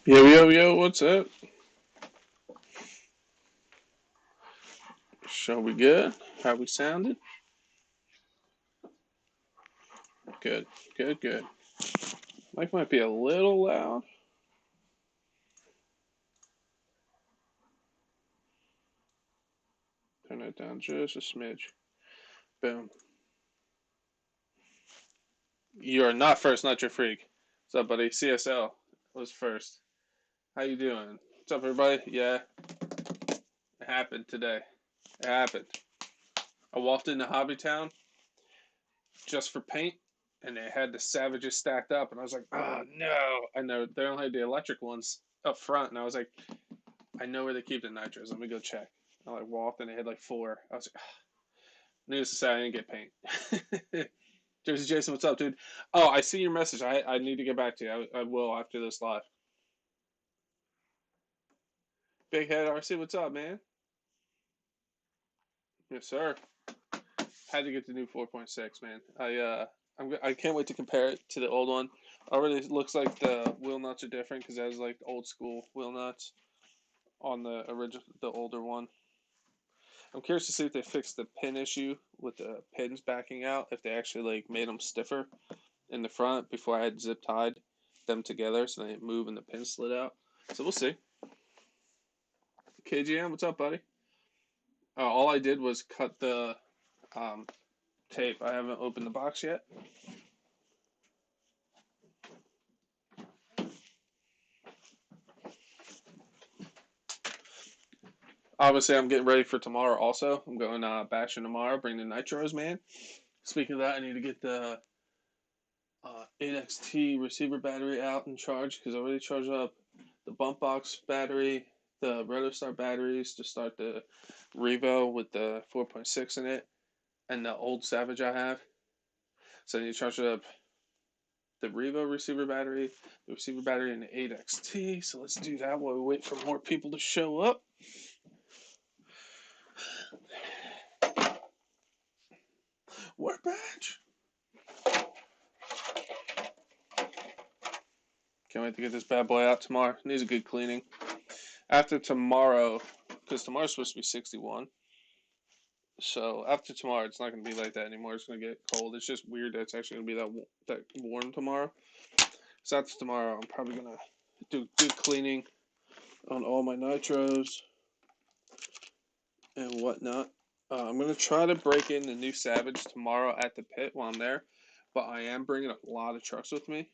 Yo, yo, yo, what's up? Shall we good? How we sounded? Good, good, good. Mic might be a little loud. Turn it down just a smidge. Boom. You are not first, not your freak. What's up, buddy? CSL was first. How you doing? What's up, everybody? Yeah, it happened today. It happened. I walked into Hobbytown just for paint, and they had the Savages stacked up, and I was like, oh, no. I know they only had the electric ones up front, and I was like, I know where they keep the nitros. Let me go check. I like walked and they had like four. I was like, oh. Needless to say, I didn't get paint. Jersey Jason, what's up, dude? Oh, I see your message. I need to get back to you. I will after this live. Big Head RC, what's up, man? Yes, sir. Had to get the new 4.6, man. I can't wait to compare it to the old one. Already looks like the wheel nuts are different because it has like old school wheel nuts on the original, the older one. I'm curious to see if they fixed the pin issue with the pins backing out. If they actually like made them stiffer in the front before I had zip tied them together so they didn't move and the pin slid out. So we'll see. KGM, what's up, buddy? All I did was cut the um, tape. I haven't opened the box yet. Obviously, I'm getting ready for tomorrow also. I'm going bashing tomorrow, bring the nitros, man. Speaking of that, I need to get the 8XT receiver battery out and charged because I already charged up the bump box battery, the Rotostar batteries to start the Revo with the 4.6 in it, and the old Savage I have. So I need to charge up the Revo receiver battery, the receiver battery, and the 8XT. So let's do that while we wait for more people to show up. Work badge. Can't wait to get this bad boy out tomorrow. Needs a good cleaning. After tomorrow, because tomorrow's supposed to be 61. So after tomorrow, it's not going to be like that anymore. It's going to get cold. It's just weird that it's actually going to be that warm tomorrow. So after tomorrow, I'm probably going to do good cleaning on all my nitros and whatnot. I'm going to try to break in the new Savage tomorrow at the pit while I'm there, but I am bringing a lot of trucks with me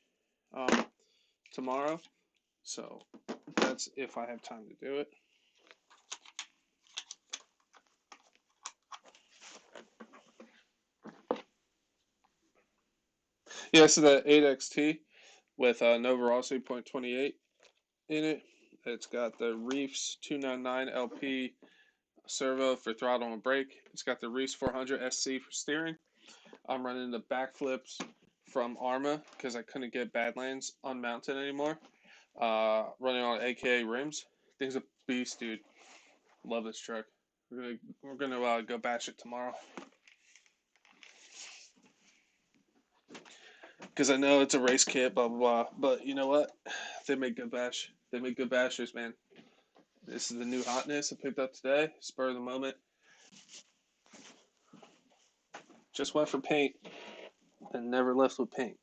tomorrow. So that's if I have time to do it. Yeah, so the 8XT with Novarossi 0.28 in it. It's got the Reefs 299 LP servo for throttle and brake. It's got the Reefs 400 SC for steering. I'm running the backflips from Arma because I couldn't get Badlands unmounted anymore. Running on AKA rims. Thing's a beast, dude. Love this truck. We're gonna go bash it tomorrow. Because I know it's a race kit, blah blah blah. But you know what? They make good bash. They make good bashers, man. This is the new hotness I picked up today. Spur of the moment. Just went for paint and never left with paint.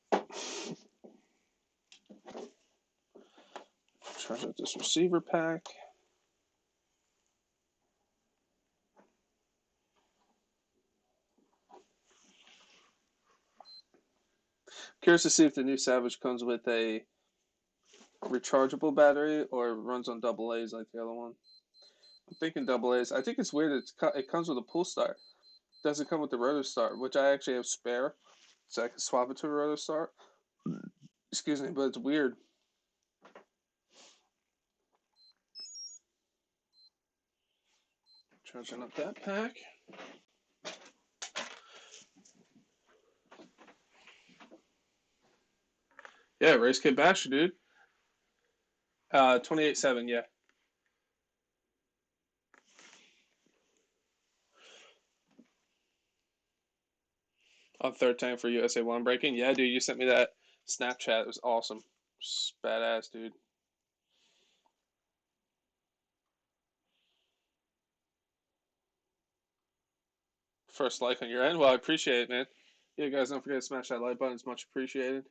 Charge up this receiver pack. Curious to see if the new Savage comes with a rechargeable battery or runs on double A's like the other one. I'm thinking double A's. I think it's weird. It comes with a pull start. It doesn't come with the rotor start, which I actually have spare, so I can swap it to a rotor start. Excuse me, but it's weird. Charging up that pack. Yeah, race kit basher, dude. 28.7, yeah. On third time for USA One breaking. Yeah, dude, you sent me that Snapchat. It was awesome. Just badass, dude. first like on your end. Well, I appreciate it, man. Yeah, guys, don't forget to smash that like button. It's much appreciated.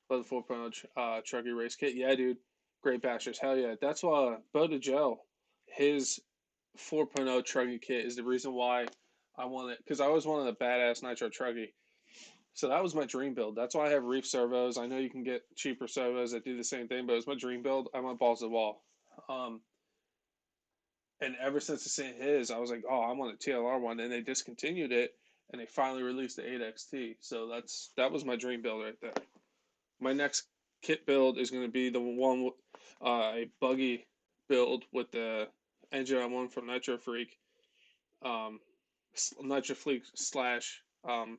Love the 4.0 Truckee race kit. Yeah, dude. Great bashers. Hell yeah. That's why Bo DeJoe, his 4.0 Truckee kit is the reason why I wanted, because I always wanted a badass Nitro Truckee. So that was my dream build. That's why I have reef servos. I know you can get cheaper servos that do the same thing, but it was my dream build. I went balls to the wall. And ever since the St. His, I was like, oh, I want a TLR one, and they discontinued it, and they finally released the 8XT. So that was my dream build right there. My next kit build is going to be the one, a buggy build with the engine I won from Nitro Freak, Nitro Freak slash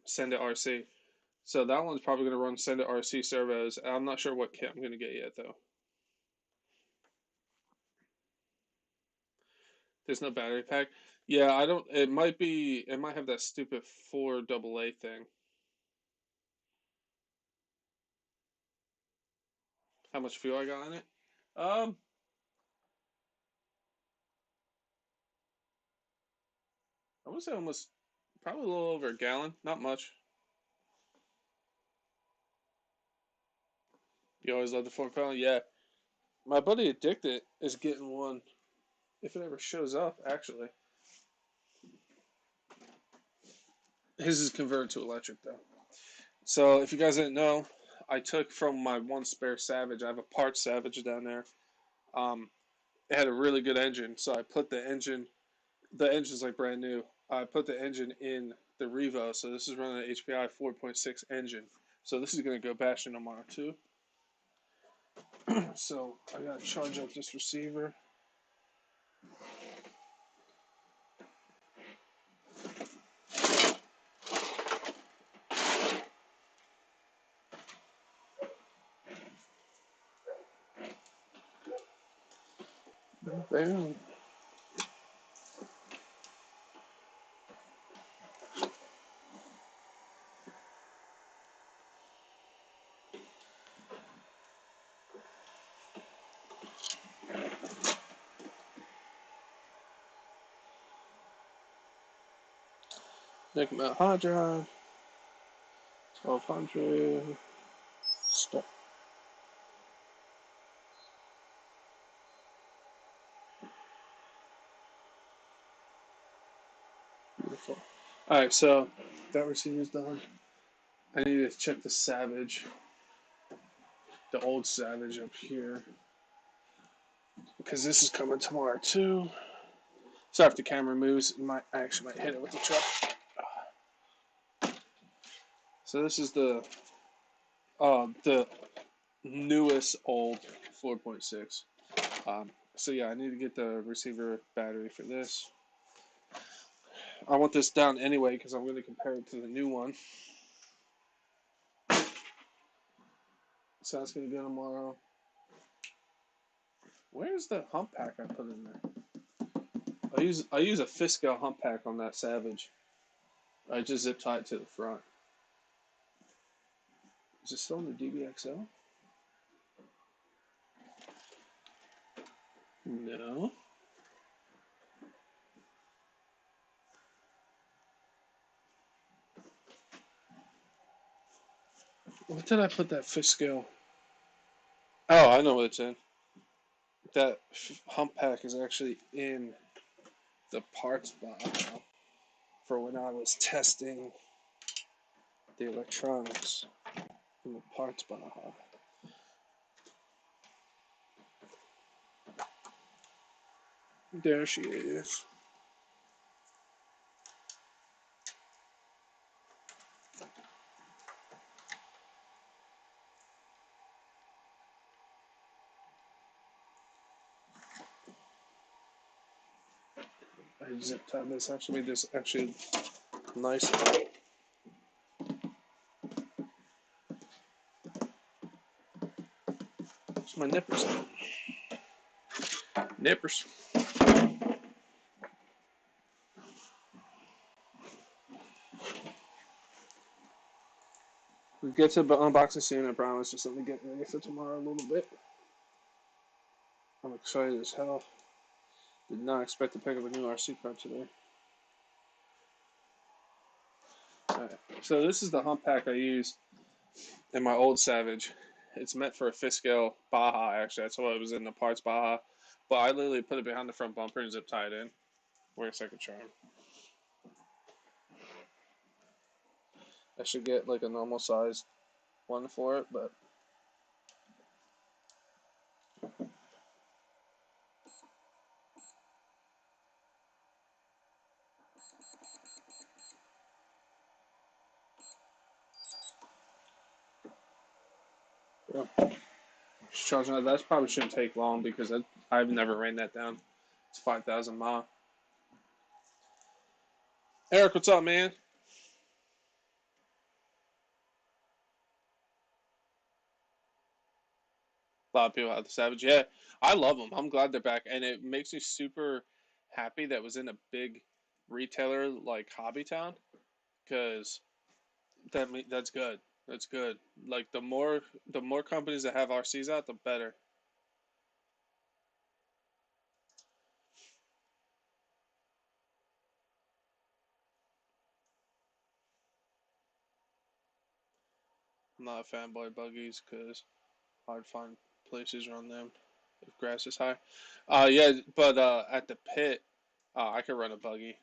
Send It RC. So that one's probably going to run Send It RC servos. I'm not sure what kit I'm going to get yet, though. There's no battery pack. Yeah, I don't. It might be. It might have that stupid 4AA thing. How much fuel I got in it? Um, I would say almost, probably a little over a gallon. Not much. You always love the 4 pound. Yeah, my buddy Addicted is getting one if it ever shows up. Actually, his is converted to electric though. So if you guys didn't know, I took from my one spare Savage. I have a parts Savage down there. Um, it had a really good engine, so I put the engine. The engine's like brand new. I put the engine in the Revo, so this is running an HPI 4.6 engine. So this is going to go bashing tomorrow too. So I got to charge up this receiver. Bam. Nickel metal hard drive, 1200. Stop. Beautiful. All right, so that receiver's done. I need to check the Savage, the old Savage up here, because this is coming tomorrow too. So if the camera moves, I actually might hit it with the truck. So this is the newest old 4.6. So yeah, I need to get the receiver battery for this. I want this down anyway because I'm going to compare it to the new one. So that's going to go tomorrow. Where's the hump pack I put in there? I use a Fisco hump pack on that Savage. I just zip tie it to the front. Is it still in the DBXL? No. What did I put that Fisco? Oh, I know what it's in. That hump pack is actually in the parts file for when I was testing the electronics in the parts file. There she is. I zip tied this. Actually made this actually nice. It's my nippers. Nippers. We get to unboxing soon, I promise. Just let me get ready for tomorrow a little bit. I'm excited as hell. Did not expect to pick up a new RC car today. Alright, so this is the hump pack I use in my old Savage. It's meant for a fifth scale Baja, actually. That's why it was in the parts Baja. But I literally put it behind the front bumper and zip tie it in. Wait a second, charm. I should get like a normal sized one for it, but yeah. Just charging that. That probably shouldn't take long because I've never ran that down. It's 5,000 mile. Eric, what's up, man? A lot of people have the Savage. Yeah, I love them. I'm glad they're back, and it makes me super happy that it was in a big retailer like Hobby Town because that's good. That's good. Like the more companies that have RCs out, the better. I'm not a fanboy of buggies because hard to find places around them if grass is high. Yeah, but at the pit, I could run a buggy,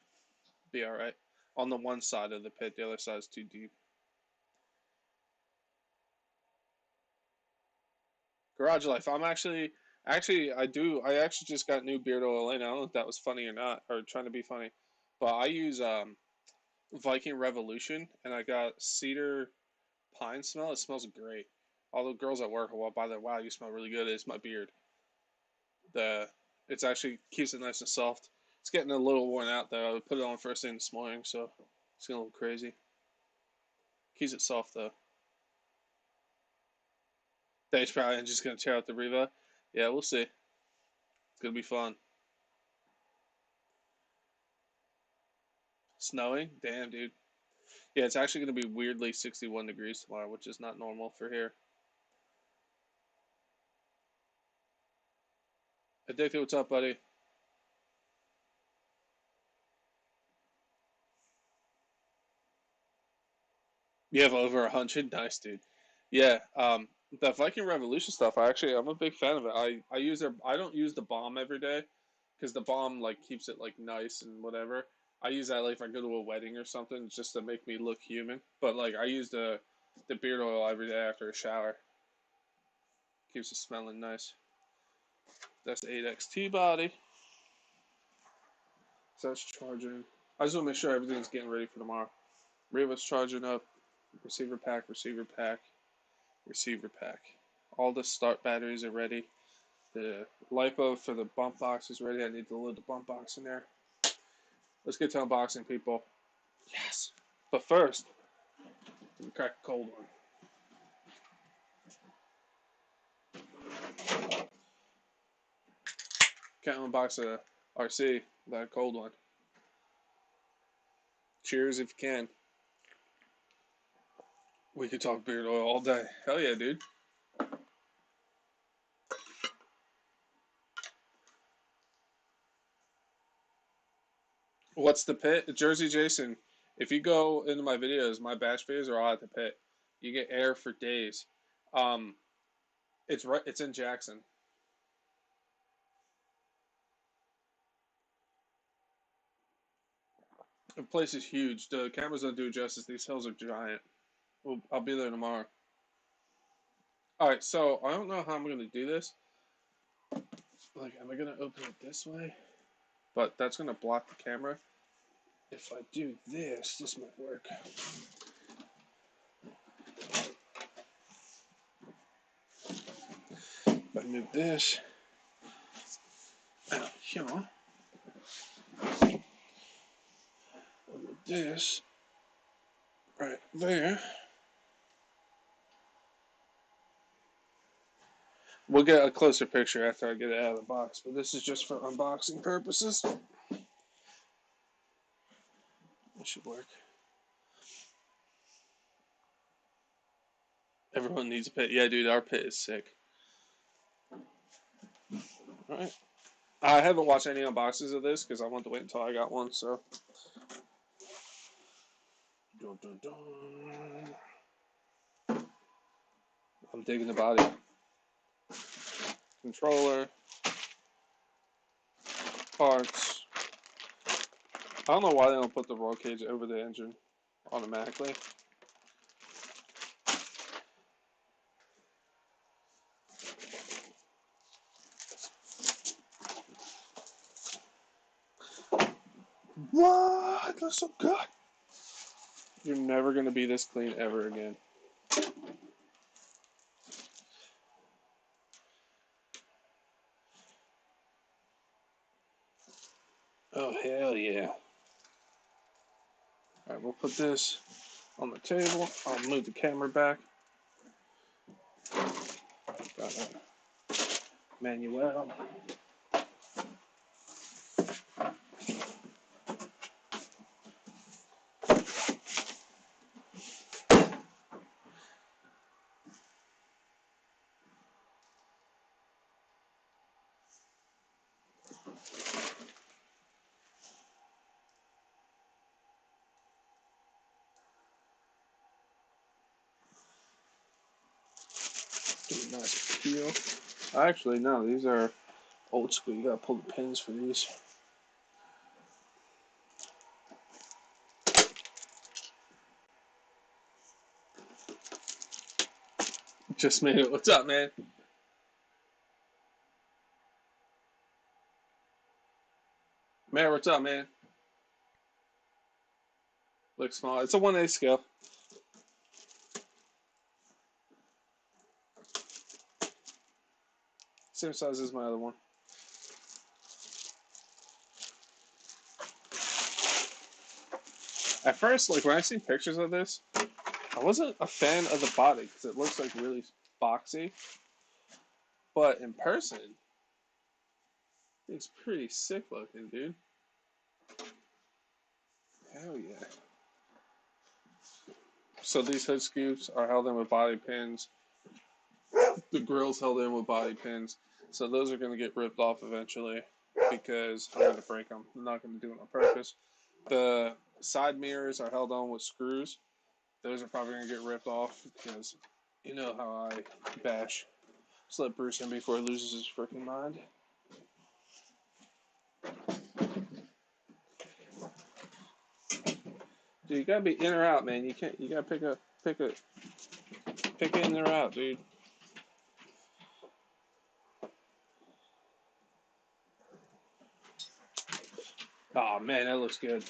be all right. On the one side of the pit, the other side is too deep. Garage life. I actually just got new beard oil in. I don't know if that was funny or not, or trying to be funny, but I use Viking Revolution, and I got cedar pine smell. It smells great. All the girls at work will walk by there. Wow, you smell really good. It's my beard. The It's actually keeps it nice and soft. It's getting a little worn out though. I put it on first thing this morning, so it's getting a little crazy. Keeps it soft though. Thanks, probably. I'm just gonna tear out the Riva. Yeah, we'll see. It's gonna be fun. Snowing? Damn, dude. Yeah, it's actually gonna be weirdly 61 degrees tomorrow, which is not normal for here. Addicted, what's up, buddy? You have over 100? Nice, dude. Yeah, the Viking Revolution stuff. I'm a big fan of it. I use their. I don't use the bomb every day because the bomb like keeps it like nice and whatever. I use that like if I go to a wedding or something just to make me look human. But like I use the beard oil every day after a shower. Keeps it smelling nice. That's the 8XT body. So that's charging. I just want to make sure everything's getting ready for tomorrow. Riva's charging up. Receiver pack, receiver pack, receiver pack. All the start batteries are ready. The LiPo for the bump box is ready. I need to load the bump box in there. Let's get to unboxing, people. Yes. But first, let me crack a cold one. Can't unbox a RC without a cold one. Cheers if you can. We could talk beard oil all day. Hell yeah, dude. What's the pit? Jersey Jason. If you go into my videos, my bash videos are all at the pit. You get air for days. Um, it's right. It's in Jackson. The place is huge. The cameras don't do it justice. These hills are giant. I'll be there tomorrow. All right, so I don't know how I'm gonna do this. Like, am I gonna open it this way? But that's gonna block the camera. If I do this, this might work. If I move this out here, move this right there. We'll get a closer picture after I get it out of the box, but this is just for unboxing purposes. It should work. Everyone needs a pit. Yeah, dude, our pit is sick. All right. I haven't watched any unboxings of this because I want to wait until I got one, so. Dun, dun, dun. I'm digging the body. Controller. Parts. I don't know why they don't put the roll cage over the engine automatically. What? That's so good. You're never going to be this clean ever again. Oh, hell yeah. Alright, we'll put this on the table. I'll move the camera back. Got a manual. Nice peel. Actually, no, these are old school. You gotta pull the pins for these. Just made it. What's up, man? Man, what's up, man? Looks small. It's a 1/8 scale. Same size as my other one. At first, like when I seen pictures of this, I wasn't a fan of the body because it looks like really boxy. But in person, it's pretty sick looking, dude. Hell yeah. So these hood scoops are held in with body pins. The grill's held in with body pins. So those are going to get ripped off eventually because I'm going to break them. I'm not going to do it on purpose. The side mirrors are held on with screws. Those are probably going to get ripped off because you know how I bash Slip Bruce in before he loses his freaking mind. Dude, you gotta be in or out, man. You can't. You gotta pick in or out, dude. Oh man, that looks good.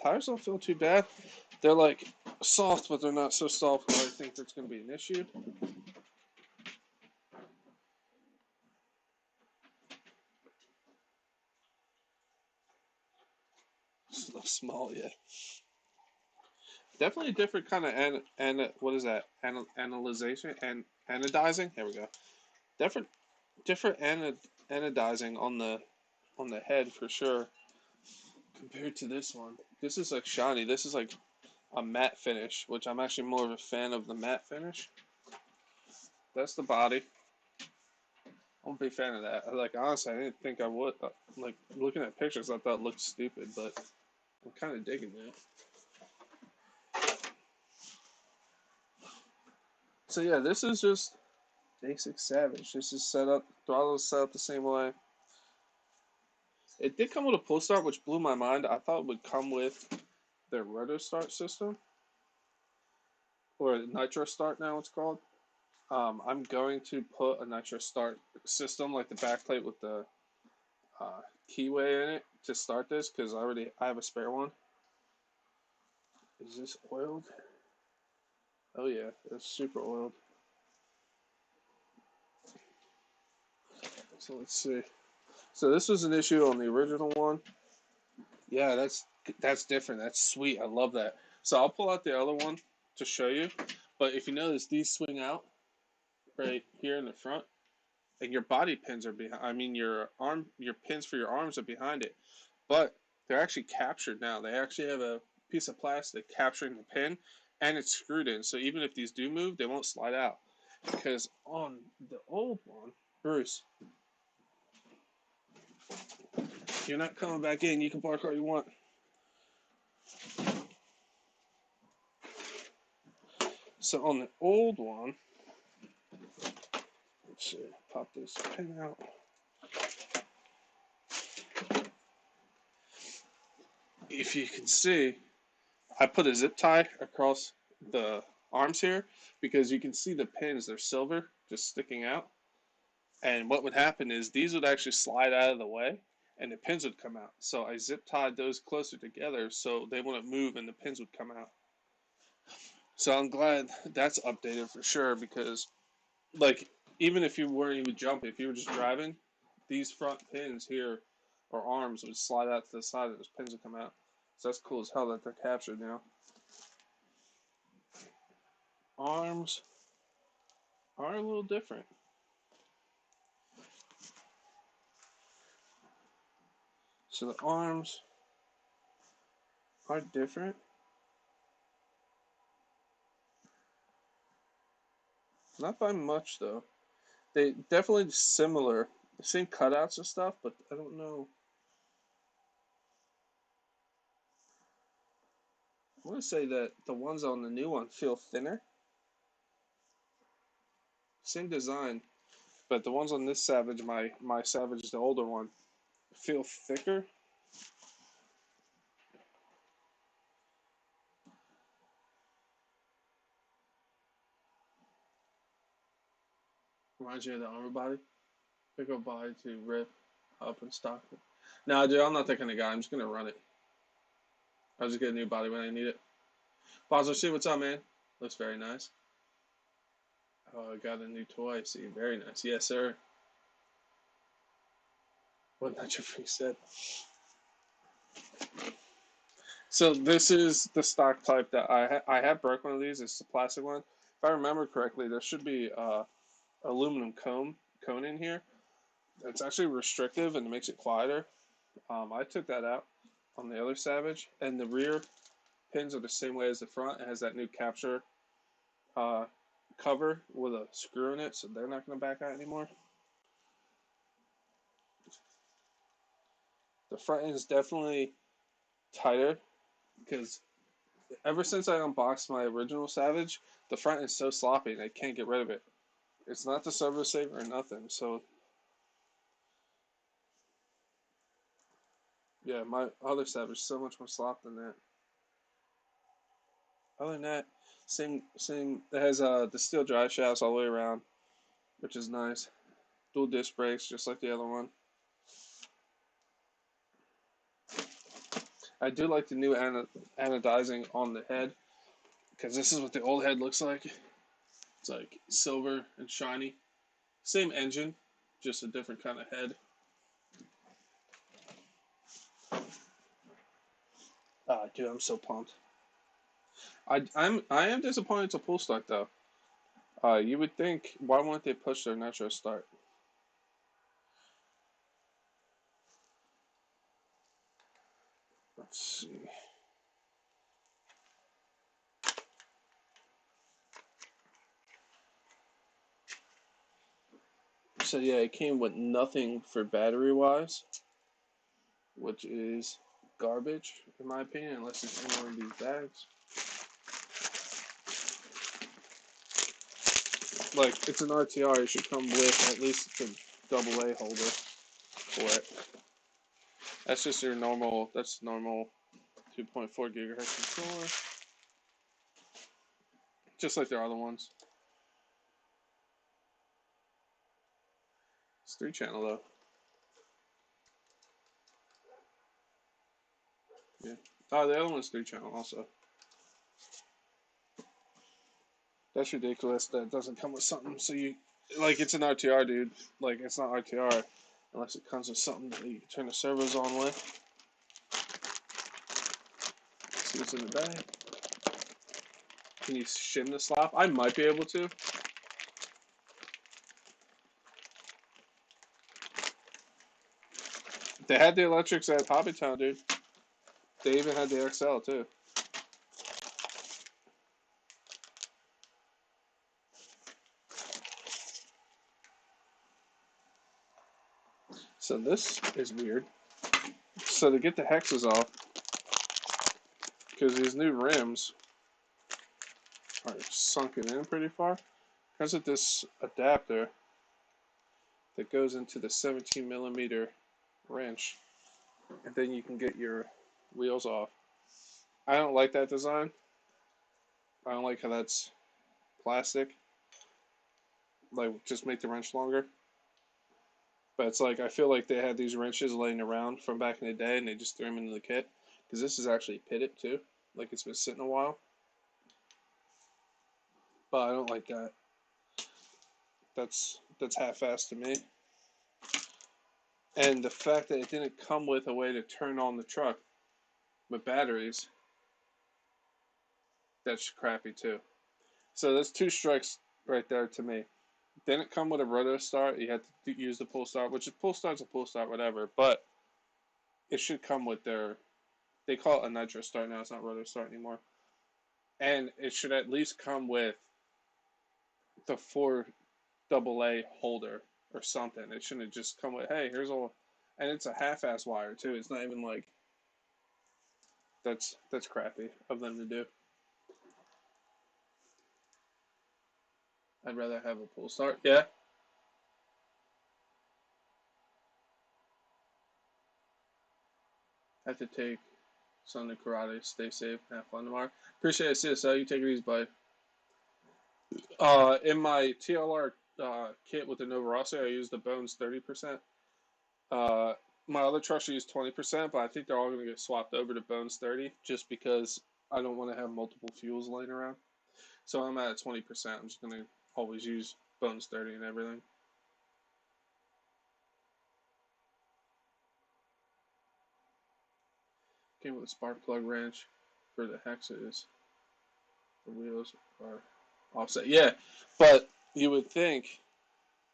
Tires don't feel too bad. They're like soft, but they're not so soft that I think that's gonna be an issue. So small, yeah. Definitely a different kind of what is that? Analyzation and anodizing. Here we go. Different anodizing on the head for sure compared to this one. This is like shiny. This is like a matte finish, which I'm actually more of a fan of the matte finish. That's the body. I'm a big fan of that. Like honestly, I didn't think I would. Like looking at pictures, I thought it looked stupid, but I'm kind of digging that. So yeah, this is just basic Savage. This is set up. Throttle is set up the same way. It did come with a pull start, which blew my mind. I thought it would come with their rotor start system, or nitro start now it's called. I'm going to put a nitro start system, like the backplate with the keyway in it, to start this because I have a spare one. Is this oiled? Oh yeah, it's super oiled. So let's see. So this was an issue on the original one. Yeah, that's different. That's sweet. I love that. So I'll pull out the other one to show you. But if you notice, these swing out right here in the front, and your body pins are behind. I mean, your pins for your arms are behind it, but they're actually captured now. They actually have a piece of plastic capturing the pin, and it's screwed in. So even if these do move, they won't slide out. Because on the old one, Bruce, you're not coming back in. You can park all you want. So on the old one, let's see, pop this pin out. If you can see, I put a zip tie across the arms here because you can see the pins, they're silver, just sticking out. And what would happen is these would actually slide out of the way and the pins would come out. So I zip tied those closer together so they wouldn't move and the pins would come out. So I'm glad that's updated for sure because, like, even if you weren't even jumping, if you were just driving, these front pins here or arms would slide out to the side and those pins would come out. So that's cool as hell that they're captured now. Arms are a little different. So the arms are different. Not by much though. They definitely similar. The same cutouts and stuff, but I don't know. I want to say that the ones on the new one feel thinner. Same design, but the ones on this Savage, my Savage, the older one, feel thicker. Reminds you of the armor body. Pick up body to rip up and stock it. Nah, dude, I'm not that kind of guy. I'm just gonna run it. I'll just get a new body when I need it. Bosler, see what's up, man? Looks very nice. Oh, I got a new toy. See, very nice. Yes, sir. What Not Your Freak said. So this is the stock type that I have broke one of these. It's the plastic one. If I remember correctly, there should be aluminum cone in here. It's actually restrictive and it makes it quieter. I took that out on the other Savage, and the rear pins are the same way as the front. It has that new capture uh, cover with a screw in it, so they're not going to back out anymore. The front end is definitely tighter because ever since I unboxed my original Savage, the front is so sloppy and I can't get rid of it. It's not the servo saver or nothing. So yeah, my other Savage is so much more slop than that. Other than that, same. It has the steel drive shafts all the way around, which is nice. Dual disc brakes, just like the other one. I do like the new anodizing on the head because this is what the old head looks like. It's like silver and shiny. Same engine, just a different kind of head. Dude, I'm so pumped. I am disappointed to pull start though. You would think why won't they push their nitro start? Let's see. So yeah, it came with nothing for battery wise, which is garbage in my opinion, unless it's in one of these bags. Like it's an RTR, it should come with at least the AA holder for it. That's just your normal. That's normal 2.4 gigahertz controller, just like their other ones. It's 3-channel though. Yeah. Oh, the other one's 3-channel also. That's ridiculous. That doesn't come with something. So you, like, it's an RTR, dude. Like, it's not RTR unless it comes with something that you can turn the servos on with. See what's in the bag. Can you shim the slop? I might be able to. They had the electrics at Hobbytown, dude. They even had the XL too. So this is weird. So to get the hexes off, because these new rims are sunken in pretty far. Because of this adapter that goes into the 17 millimeter wrench, and then you can get your wheels off. I don't like that design. I don't like how that's plastic. Like, just make the wrench longer. But it's like, I feel like they had these wrenches laying around from back in the day and they just threw them into the kit. Because this is actually pitted too. Like, it's been sitting a while. But I don't like that. That's half-assed to me. And the fact that it didn't come with a way to turn on the truck with batteries, that's crappy too. So that's two strikes right there to me. Didn't come with a roto start. You had to use the pull start, which is pull start's a pull start, whatever. But it should come with their. They call it a nitro start now. It's not roto start anymore. And it should at least come with the 4AA holder or something. It shouldn't just come with, hey, here's a, and it's a half-ass wire too. It's not even like that's crappy of them to do. I'd rather have a pull start. Yeah. Have to take Sunday karate. Stay safe. Have fun tomorrow. Appreciate it, CSL. You take it easy, buddy. In my TLR kit with the Nova Rosso, I use the Bones 30%. My other trucks use 20%, but I think they're all going to get swapped over to Bones 30 just because I don't want to have multiple fuels laying around. So I'm at 20%. I'm just going to always use Bones 30 and everything. Came with a spark plug wrench for the hexes. The wheels are offset. Yeah, but you would think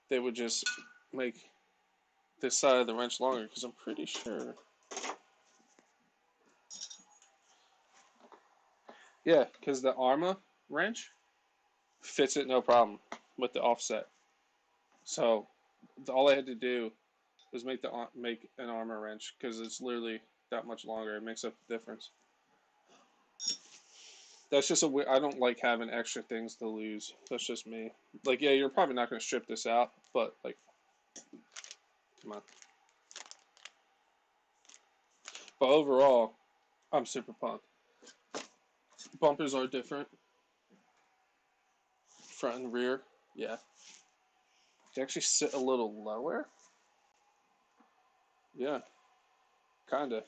they would just make this side of the wrench longer because I'm pretty sure. Yeah, because the Arma wrench fits it no problem with the offset. So all I had to do was make an Arma wrench because it's literally that much longer. It makes up the difference. That's just I don't like having extra things to lose. That's just me. Like, yeah, you're probably not going to strip this out, but like, come on. But overall, I'm super pumped. Bumpers are different. Front and rear, yeah. They actually sit a little lower. Yeah, kinda.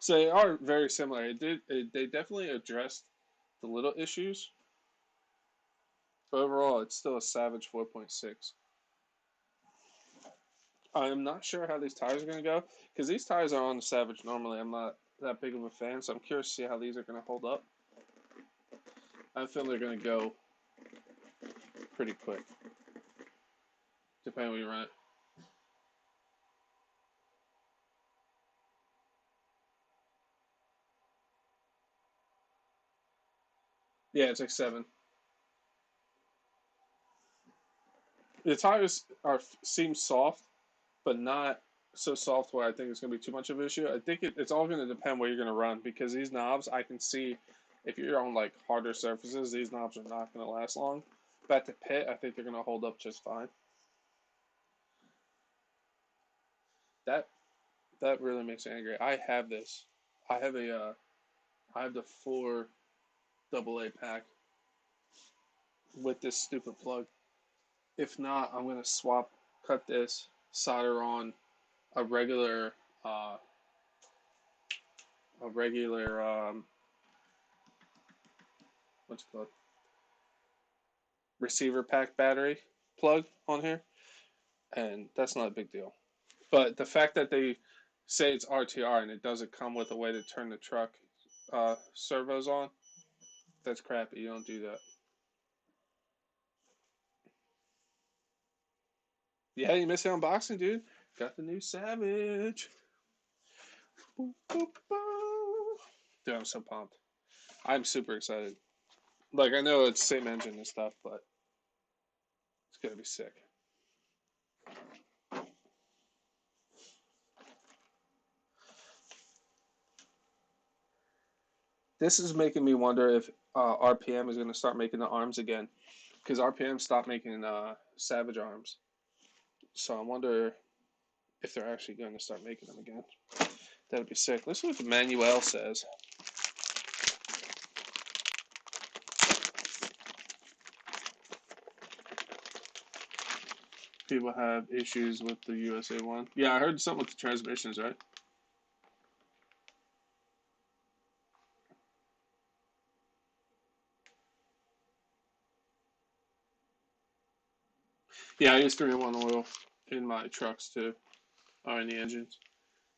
So they are very similar. They definitely addressed the little issues. But overall, it's still a Savage 4.6. I'm not sure how these tires are going to go because these tires are on the Savage normally. I'm not that big of a fan, so I'm curious to see how these are going to hold up. I feel they're going to go pretty quick, depending on where you run it. Yeah, it's like 7. The tires seem soft, but not so soft where I think it's going to be too much of an issue. I think it's all going to depend where you're going to run because these knobs, I can see if you're on like harder surfaces, these knobs are not going to last long. But at the pit, I think they're going to hold up just fine. That really makes me angry. I have this. I have I have the 4AA pack with this stupid plug. If not, I'm going to cut this, solder on a regular uh, a regular what's it called, receiver pack battery plug on here, and that's not a big deal. But the fact that they say it's RTR and it doesn't come with a way to turn the truck servos on, that's crappy. You don't do that. Yeah, you missed the unboxing, dude. Got the new Savage. Boop, boop, boop. Dude, I'm so pumped. I'm super excited. Like, I know it's same engine and stuff, but it's gonna be sick. This is making me wonder if RPM is going to start making the arms again because RPM stopped making Savage arms. So I wonder if they're actually going to start making them again. That'd be sick. Let's see what the manual says. People have issues with the USA one. Yeah, I heard something with the transmissions, right? Yeah, I use 3-in-1 oil in my trucks too, or in the engines,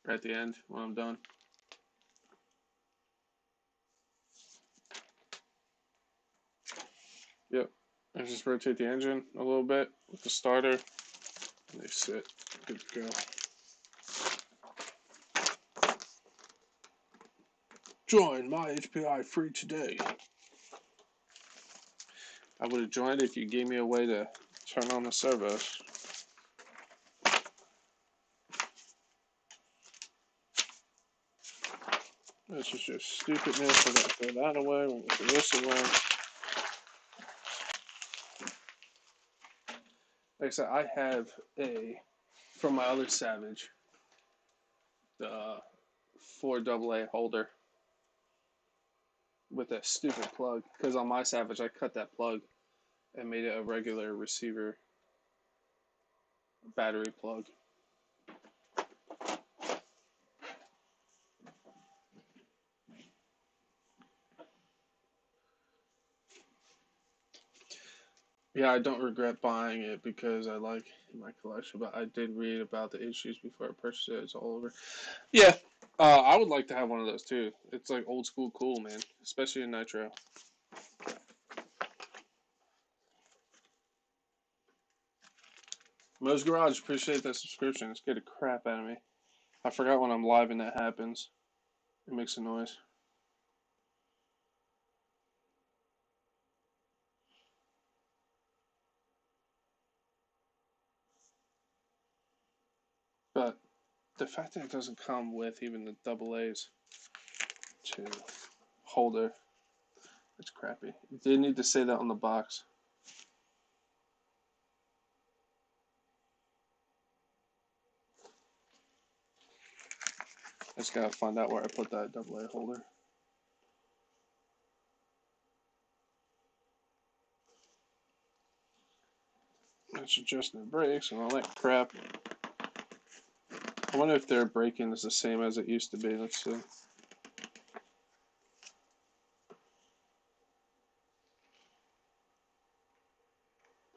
or at the end when I'm done. Yep. I just rotate the engine a little bit with the starter, and they sit good to go. Join my HPI free today. I would have joined if you gave me a way to turn on the servos. This is just stupidness. We're going to throw that away. We're going to throw this away. Like I said, I have from my other Savage, the 4AA holder with that stupid plug. Because on my Savage, I cut that plug and made it a regular receiver battery plug. Yeah, I don't regret buying it because I like my collection, but I did read about the issues before I purchased it. It's all over. Yeah, I would like to have one of those too. It's like old school cool, man, especially in Nitro. Mo's Garage, appreciate that subscription. It's scared the crap out of me. I forgot when I'm live and that happens. It makes a noise. But the fact that it doesn't come with even the double A's to holder, it's crappy. They need to say that on the box. I just gotta find out where I put that double A holder. That's adjusting the brakes and all that crap. I wonder if their braking is the same as it used to be. Let's see.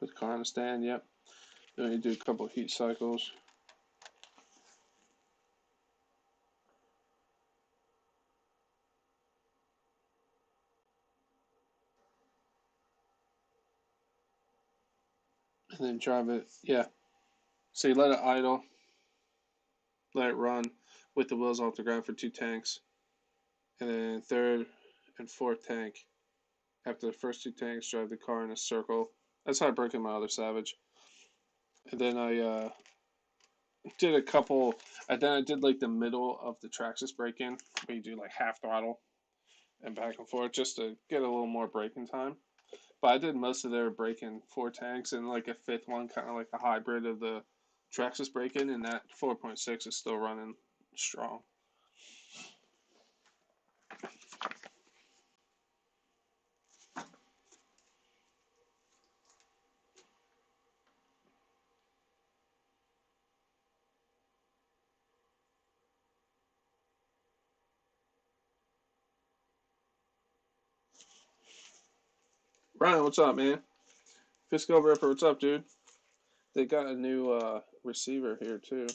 Put the car on the stand, yep. Then you do a couple of heat cycles. And then drive it, yeah. So you let it idle, let it run with the wheels off the ground for 2 tanks. And then third and fourth tank. After the first 2 tanks, drive the car in a circle. That's how I broke in my other Savage. And then I did a couple, and then I did like the middle of the Traxxas break-in, where you do like half throttle and back and forth just to get a little more braking time. But I did most of their break-in 4 tanks and like a 5th one, kind of like a hybrid of the Traxxas break-in, and that 4.6 is still running strong. Ryan, what's up, man? Fisco Ripper, what's up, dude? They got a new receiver here too.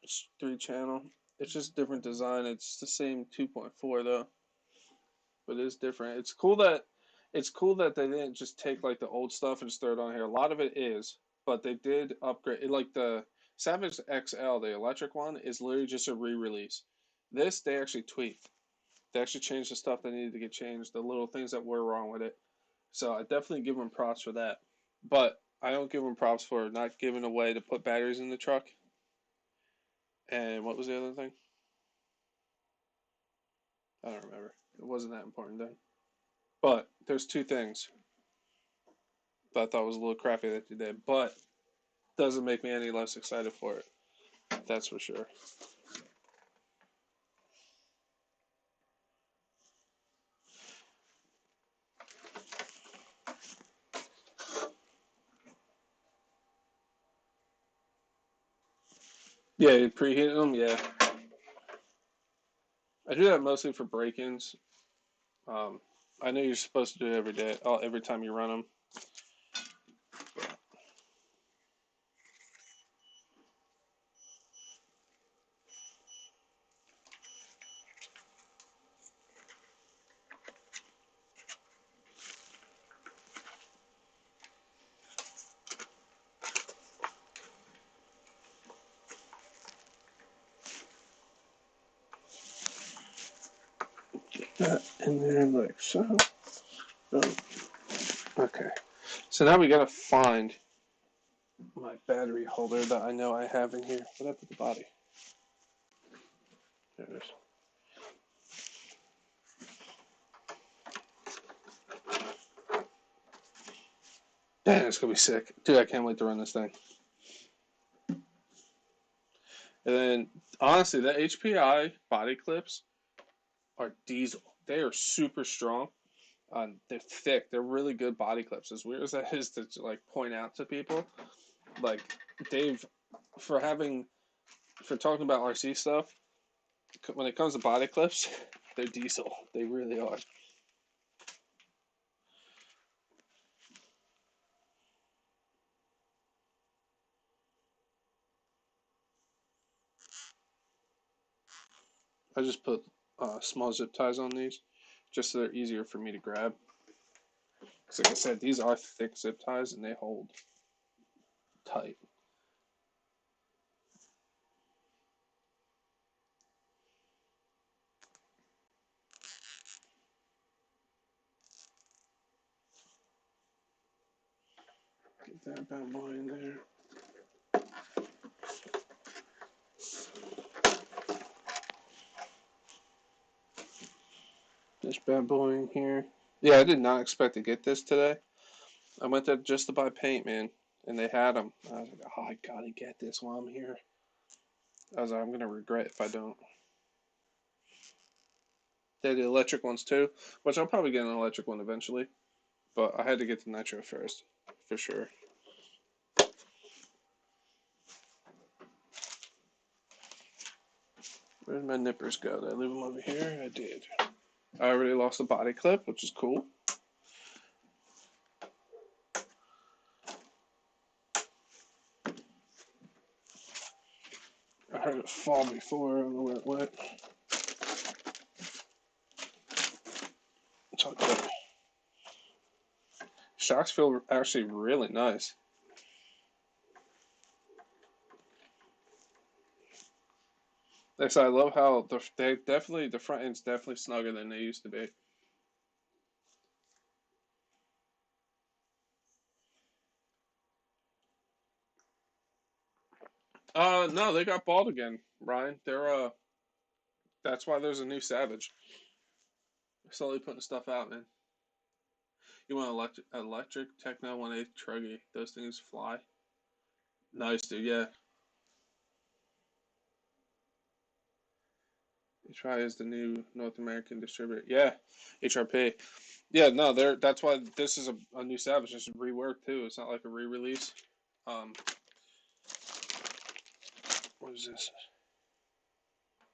It's 3-channel. It's just different design. It's the same 2.4 though, but it's different. It's cool that they didn't just take like the old stuff and just throw it on here. A lot of it is, but they did upgrade it. Like the Savage XL, the electric one, is literally just a re-release. This they actually tweaked. They actually changed the stuff that needed to get changed, the little things that were wrong with it. So I definitely give them props for that. But I don't give them props for not giving away to put batteries in the truck. And what was the other thing? I don't remember. It wasn't that important then. But there's two things that I thought was a little crappy that they did, but doesn't make me any less excited for it. That's for sure. Yeah, you preheat them. Yeah, I do that mostly for break-ins. Um, I know you're supposed to do it every day, every time you run them. And then like so. Oh, okay. So now we gotta find my battery holder that I know I have in here. What happened to the body? There it is. Damn, it's gonna be sick. Dude, I can't wait to run this thing. And then, honestly, the HPI body clips are diesel. They are super strong. They're thick. They're really good body clips. As weird as that is to like point out to people, like Dave, for having for talking about RC stuff, when it comes to body clips, they're diesel. They really are. I just put small zip ties on these, just so they're easier for me to grab. Because like I said, these are thick zip ties and they hold tight. Get that bad boy in there. This bad boy in here. Yeah, I did not expect to get this today. I went there just to buy paint, man, and they had them. I was like, oh, I gotta get this while I'm here. I was like, I'm gonna regret if I don't. They had the electric ones too, which I'll probably get an electric one eventually. But I had to get the nitro first, for sure. Where did my nippers go? Did I leave them over here? I did. I already lost the body clip, which is cool. I heard it fall before. I don't know where it went. It's okay. Shocks feel actually really nice. Like I said, I love how the front end's definitely snugger than they used to be. No, they got bald again, Ryan. That's why there's a new Savage. They're slowly putting stuff out, man. You want electric Techno 1/8 Truggy? Those things fly. Nice, dude. Yeah. HRP is the new North American distributor. Yeah, HRP. Yeah, no, that's why this is a new Savage. It's reworked too. It's not like a re-release. Um, what is this?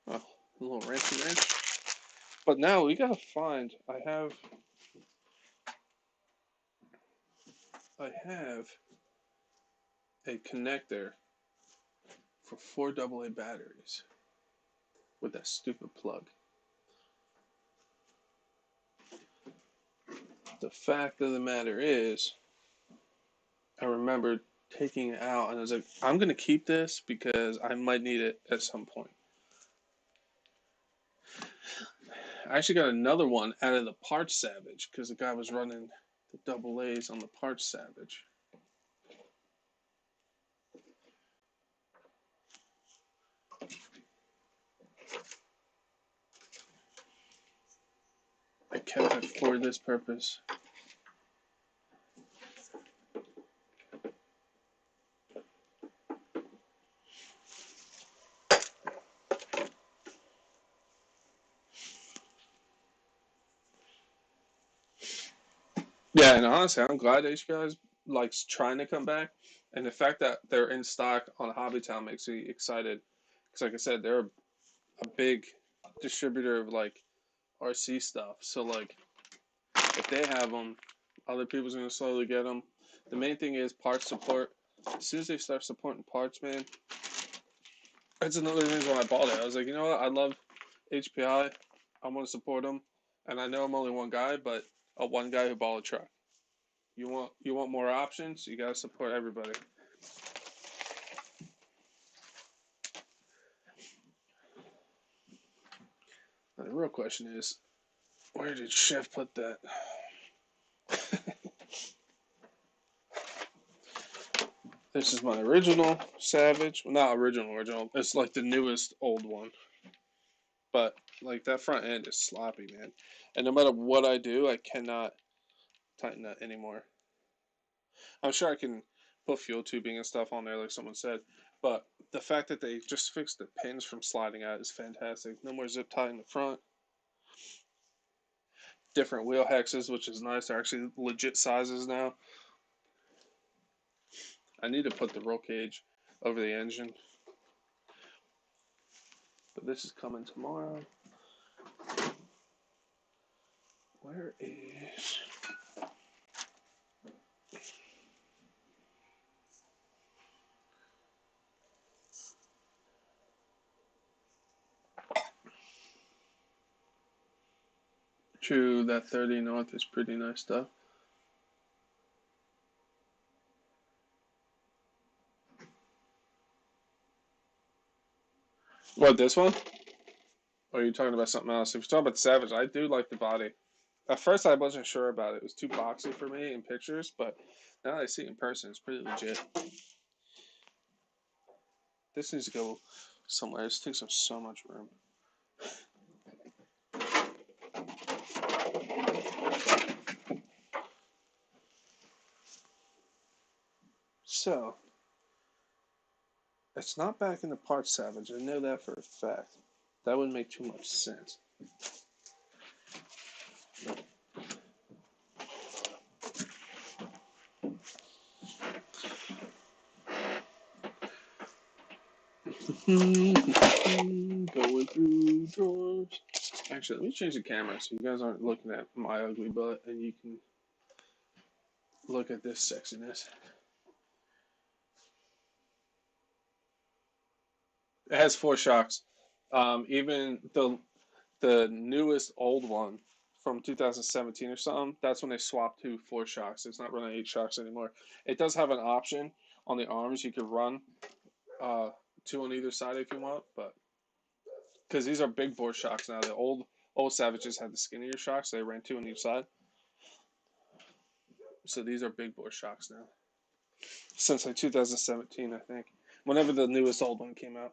Oh, a little wrenchy wrench. But now we gotta find. I have a connector for 4 AA batteries with that stupid plug. The fact of the matter is, I remember taking it out and I was like, I'm gonna keep this because I might need it at some point. I actually got another one out of the Parts Savage because the guy was running the AA's on the Parts Savage. for this purpose. Yeah, and honestly, I'm glad that you guys like trying to come back, and the fact that they're in stock on Hobbytown makes me excited. Because, like I said, they're a big distributor of like RC stuff. So, like, if they have them, other people's gonna slowly get them. The main thing is parts support. As soon as they start supporting parts, man, that's another reason why I bought it. I was like, you know what? I love HPI. I want to support them, and I know I'm only one guy, but one guy who bought a truck. You want more options? You gotta support everybody. Now, the real question is, where did Chef put that? This is my original Savage. Well, not original. It's like the newest old one. But like that front end is sloppy, man. And no matter what I do, I cannot tighten that anymore. I'm sure I can put fuel tubing and stuff on there, like someone said. But the fact that they just fixed the pins from sliding out is fantastic. No more zip tie in the front. Different wheel hexes, which is nice. They're actually legit sizes now. I need to put the roll cage over the engine. But this is coming tomorrow. Where is... True, that 30 North is pretty nice stuff. What, this one? Or are you talking about something else? If you're talking about the Savage, I do like the body. At first, I wasn't sure about it. It was too boxy for me in pictures, but now that I see it in person, it's pretty legit. This needs to go somewhere. This takes up so much room. So, it's not back in the parts Savage. I know that for a fact. That wouldn't make too much sense. Going through drawers. Actually, let me change the camera so you guys aren't looking at my ugly butt and you can look at this sexiness. It has 4 shocks. Even the newest old one from 2017 or something, that's when they swapped to 4 shocks. It's not running 8 shocks anymore. It does have an option on the arms. You could run 2 on either side if you want, but because these are big bore shocks now. The old Savages had the skinnier shocks. So they ran 2 on each side. So these are big bore shocks now. Since like 2017, I think. Whenever the newest old one came out.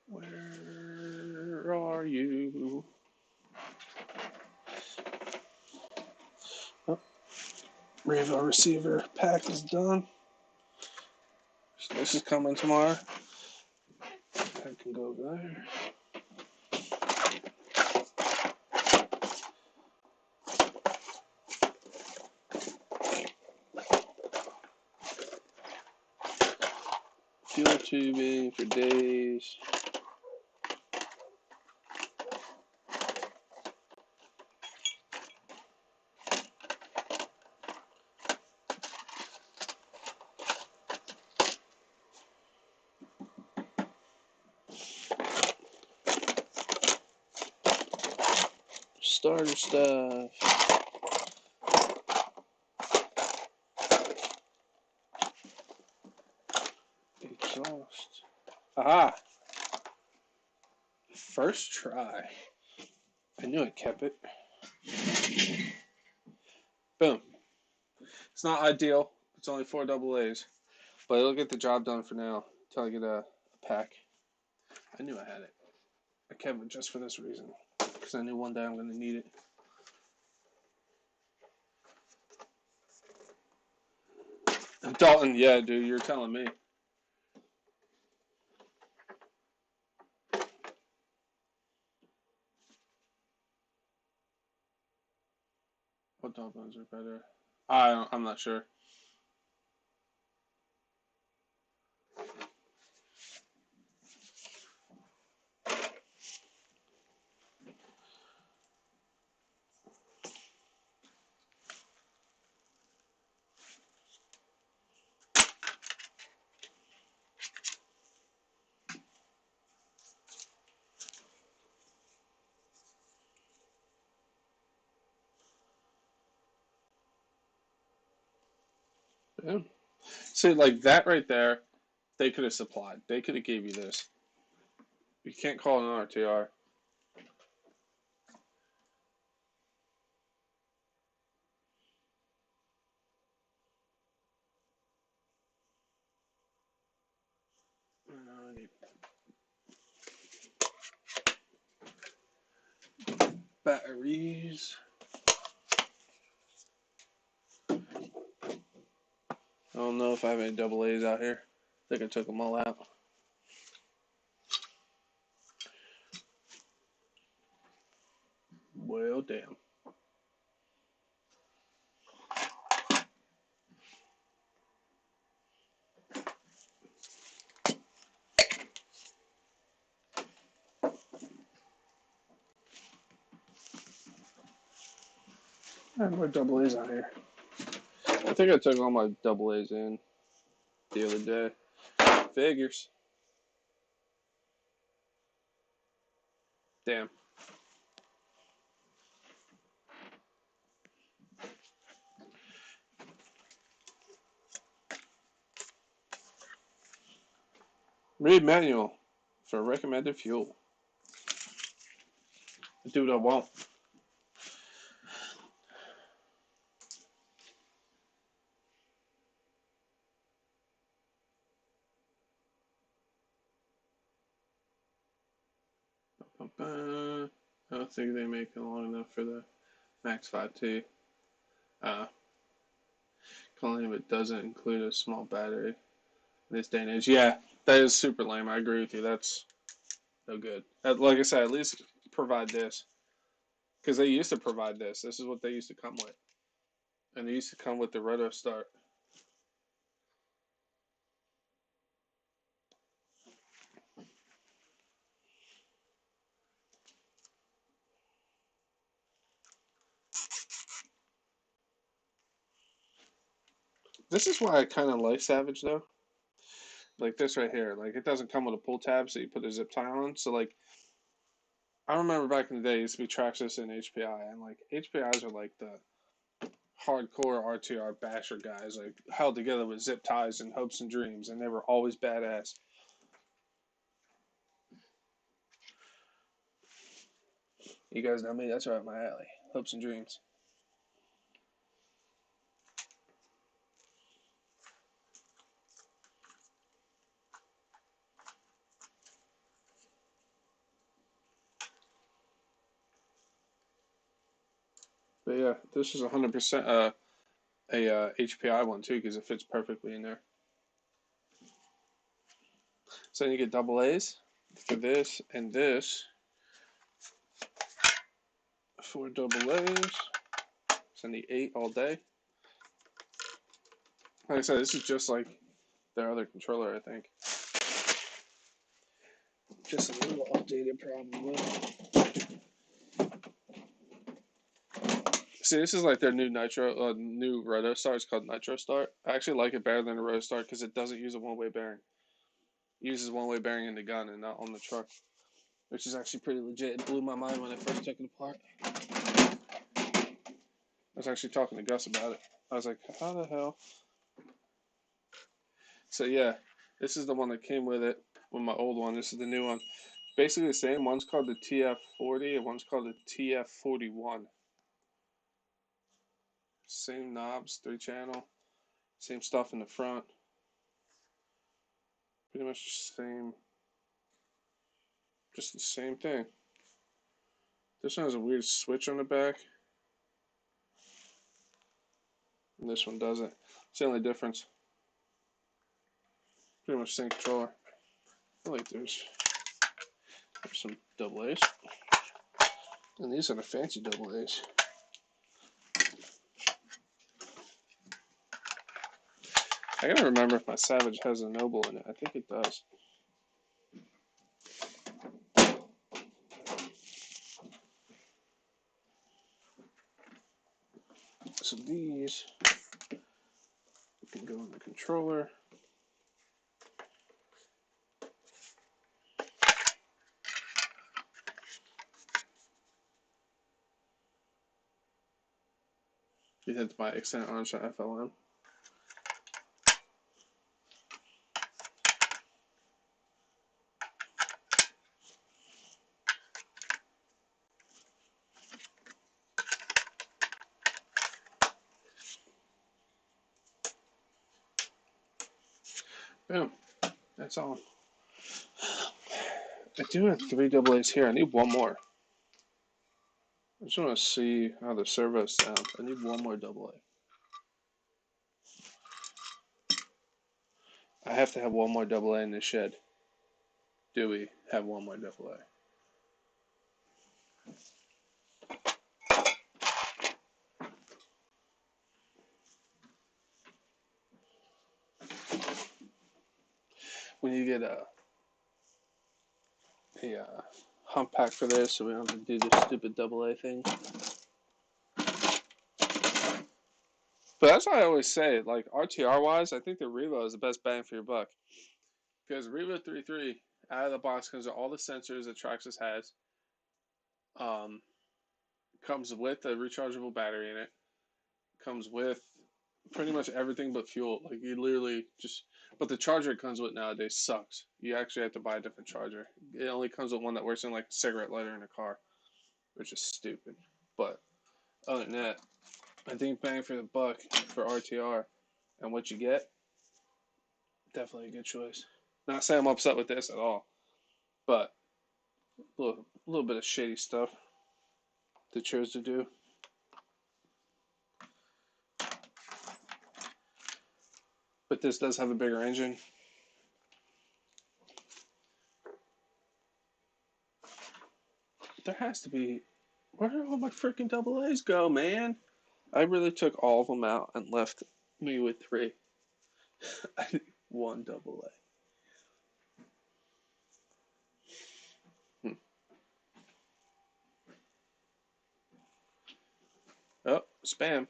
Where are you? Oh, Rainbow receiver pack is done. So this is coming tomorrow. That can go there. Fuel tubing for days. Starter stuff. exhaust. Aha! First try. I knew I kept it. Boom. It's not ideal. It's only 4 double A's. But it'll get the job done for now. Until I get a pack. I knew I had it. I kept it just for this reason. Because I knew one day I'm going to need it. Dalton, yeah, dude, you're telling me. What dog ones are better? I'm not sure. Yeah. See, like that right there, they could have supplied. They could have gave you this. You can't call it an RTR. Batteries. I don't know if I have any double A's out here. I think I took them all out. Well, damn. I have more double A's out here. I think I took all my double A's in the other day. Figures. Damn. Read manual for recommended fuel. Dude, I won't. I don't think they make it long enough for the Max 5T. Calling it doesn't include a small battery in this day and age. Yeah, that is super lame. I agree with you. That's no good. Like I said, at least provide this. Because they used to provide this. This is what they used to come with. And they used to come with the Roto Start. This is why I kind of like Savage, though. Like this right here. Like, it doesn't come with a pull tab, so you put a zip tie on. So, like, I remember back in the day, it used to be Traxxas and HPI. And, like, HPIs are, like, the hardcore RTR basher guys, like, held together with zip ties and hopes and dreams. And they were always badass. You guys know me, that's right up my alley. Hopes and dreams. But yeah, this is 100% a HPI one too, because it fits perfectly in there. So you get double A's for this and this for double A's. So I need 8 all day. Like I said, this is just like their other controller, I think. Just a little updated, probably. See, this is like their new new Roto Start. It's called Nitro Start. I actually like it better than the Roto Start because it doesn't use a one-way bearing. It uses one-way bearing in the gun and not on the truck, which is actually pretty legit. It blew my mind when I first took it apart. I was actually talking to Gus about it. I was like, how the hell? So yeah, This is the one that came with it, with my old one. This is the new one. Basically the same. One's called the TF40 and one's called the TF41. Same knobs, 3-channel, same stuff in the front. Pretty much the same, just the same thing. This one has a weird switch on the back. And this one doesn't. It's the only difference. Pretty much same controller. I like there's some double A's. And these are the fancy double A's. I gotta remember if my Savage has a Noble in it. I think it does. So these can go in the controller. You had to buy extended arms for FLM. Boom. That's all. I do have 3 double A's here. I need one more. I just want to see how the servos sound. I need one more double A. I have to have one more double A in this shed. Do we have one more double A? We need to get a hump pack for this so we don't have to do this stupid double A thing. But that's why I always say, like, RTR wise, I think the Revo is the best bang for your buck. Because Revo 3.3 out of the box comes with all the sensors that Traxxas has. Comes with a rechargeable battery in it. Comes with pretty much everything but fuel. Like, you literally just. But the charger it comes with nowadays sucks. You actually have to buy a different charger. It only comes with one that works in, like, a cigarette lighter in a car, which is stupid. But other than that, I think bang for the buck for RTR and what you get, definitely a good choice. Not saying I'm upset with this at all, but a little bit of shady stuff they chose to do. But this does have a bigger engine. There has to be. Where did all my freaking double A's go, man? I really took all of them out and left me with 3. I need 1 double A. Oh, spam.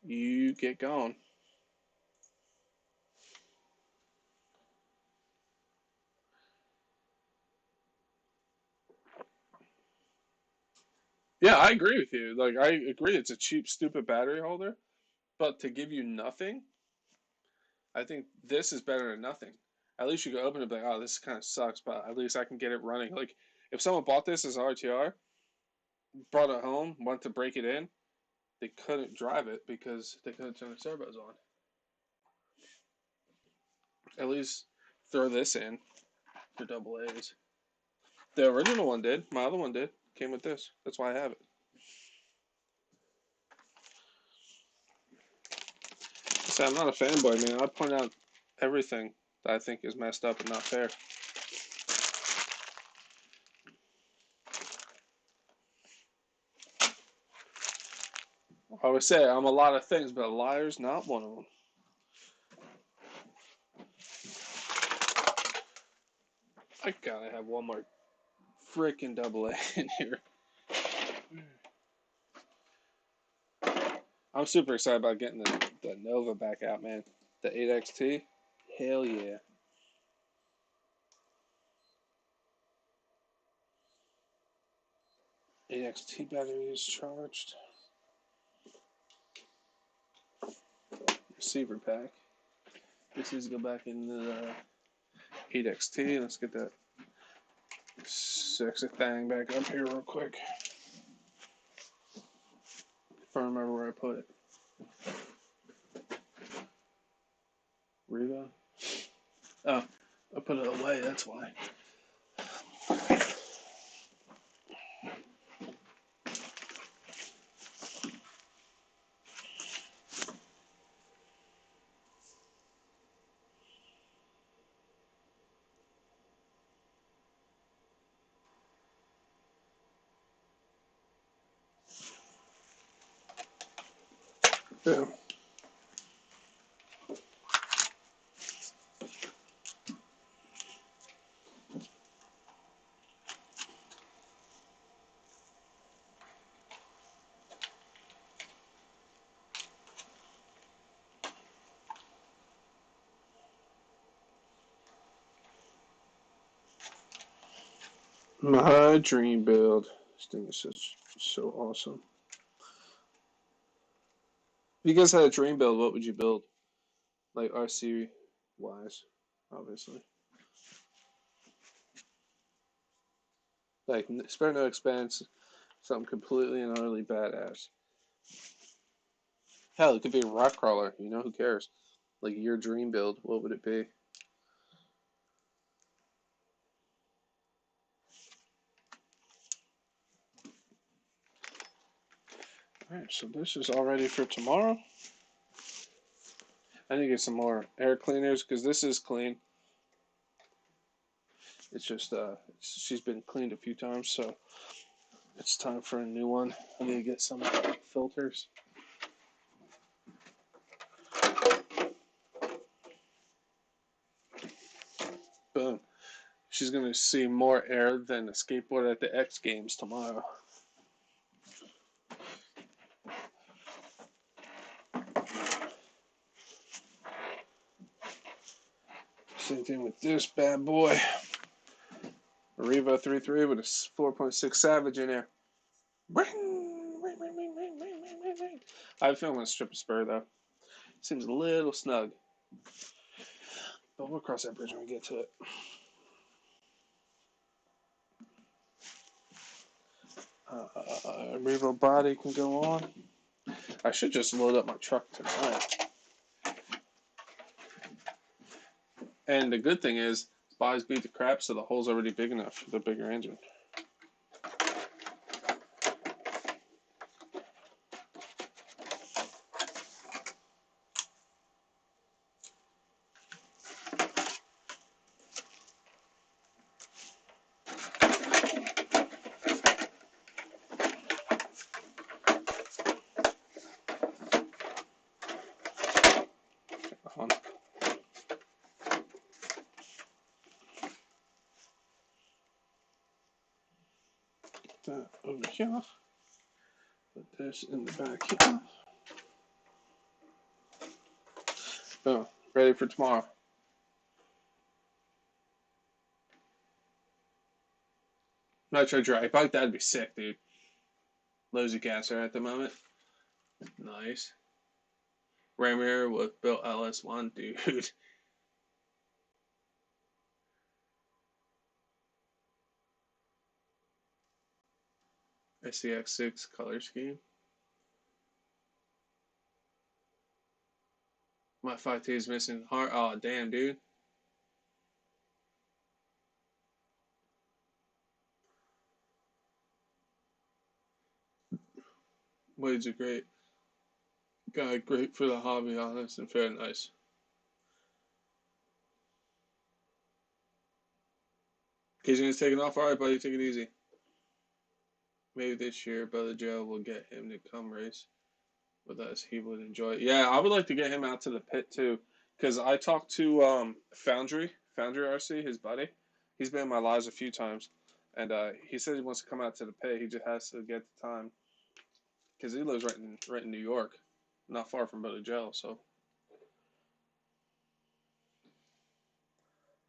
You get gone. Yeah, I agree with you. Like, I agree it's a cheap, stupid battery holder. But to give you nothing, I think this is better than nothing. At least you can open it and be like, oh, this kind of sucks, but at least I can get it running. Like, if someone bought this as RTR, brought it home, went to break it in, they couldn't drive it because they couldn't turn the servos on. At least throw this in for double A's. The original one did. My other one did. Came with this. That's why I have it. So I'm not a fanboy, man. I point out everything that I think is messed up and not fair. I always say I'm a lot of things, but a liar's not one of them. I gotta have one more freaking double A in here. I'm super excited about getting the Nova back out, man. The 8XT. Hell yeah. AXT battery is charged. Receiver pack. This is go back in the 8XT. Let's get that sexy thing back up here real quick. If I remember where I put it. Reva? Oh, I put it away, that's why. Yeah. My dream build. This thing is so awesome. If you guys had a dream build, what would you build? Like RC wise, obviously. Like spare no expense, something completely and utterly badass. Hell, it could be a rock crawler. You know, who cares? Like your dream build, what would it be? Alright, so this is all ready for tomorrow. I need to get some more air cleaners because this is clean. It's just she's been cleaned a few times, so it's time for a new one. I need to get some filters. Boom. She's gonna see more air than a skateboard at the X Games tomorrow. Same thing with this bad boy. A Revo 3.3 with a 4.6 Savage in there. I have a feeling I'm going to strip a spur, though. Seems a little snug. But we'll cross that bridge when we get to it. Revo body can go on. I should just load up my truck tonight. And the good thing is, bodies beat the crap, so the hole's already big enough for the bigger engine. On. That over here. Put this in the back here. Boom. Ready for tomorrow. Nitro drag bike, that'd be sick, dude. Lousy gasser at the moment. Nice. Ramier with built LS1, dude. SCX6 color scheme. My 5T is missing heart. Oh, damn, dude. Wade's a great guy, great for the hobby, honest and fair, nice. Casey's taking off. All right, buddy, take it easy. Maybe this year, Brother Joe will get him to come race with us. He would enjoy it. Yeah, I would like to get him out to the pit too, because I talked to Foundry RC, his buddy. He's been in my lives a few times, and he said he wants to come out to the pit. He just has to get the time, because he lives right in New York, not far from Brother Joe. So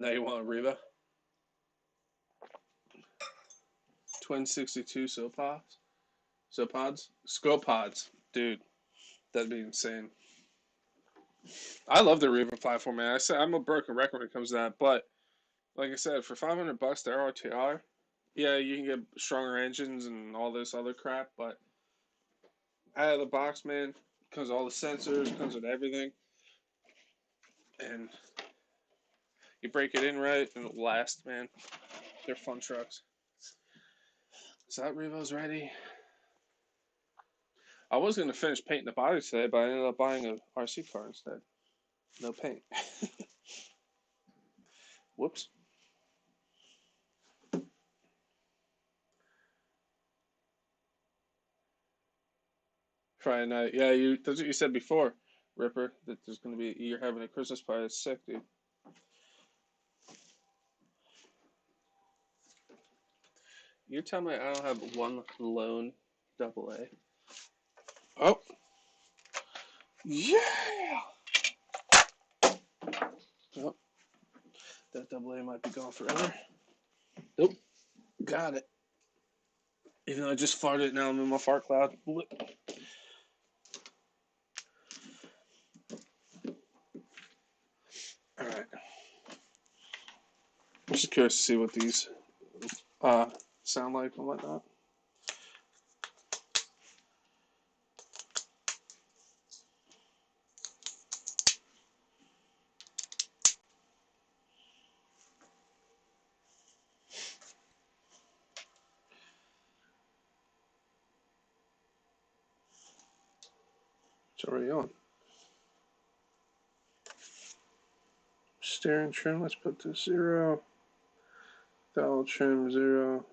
now you want a Riva? Twin 62 Sopods? Scopods. Dude, that'd be insane. I love the Riva platform, man. I said I'm a broken record when it comes to that, but like I said, for $500, the RTR, yeah, you can get stronger engines and all this other crap, but out of the box, man, comes with all the sensors, comes with everything, and you break it in right, and it'll last, man. They're fun trucks. So that Revo's ready. I was gonna finish painting the body today, but I ended up buying a RC car instead. No paint. Whoops. Friday night. Yeah, that's what you said before, Ripper, that there's gonna be you're having a Christmas party. That's sick, dude. You're telling me I don't have one lone double A? Oh, yeah! Oh, that double A might be gone forever. Nope, got it. Even though I just farted, now I'm in my fart cloud. Alright. I'm just curious to see what these sound like and whatnot. It's already on. Steering trim, let's put to 0. Dowel trim 0.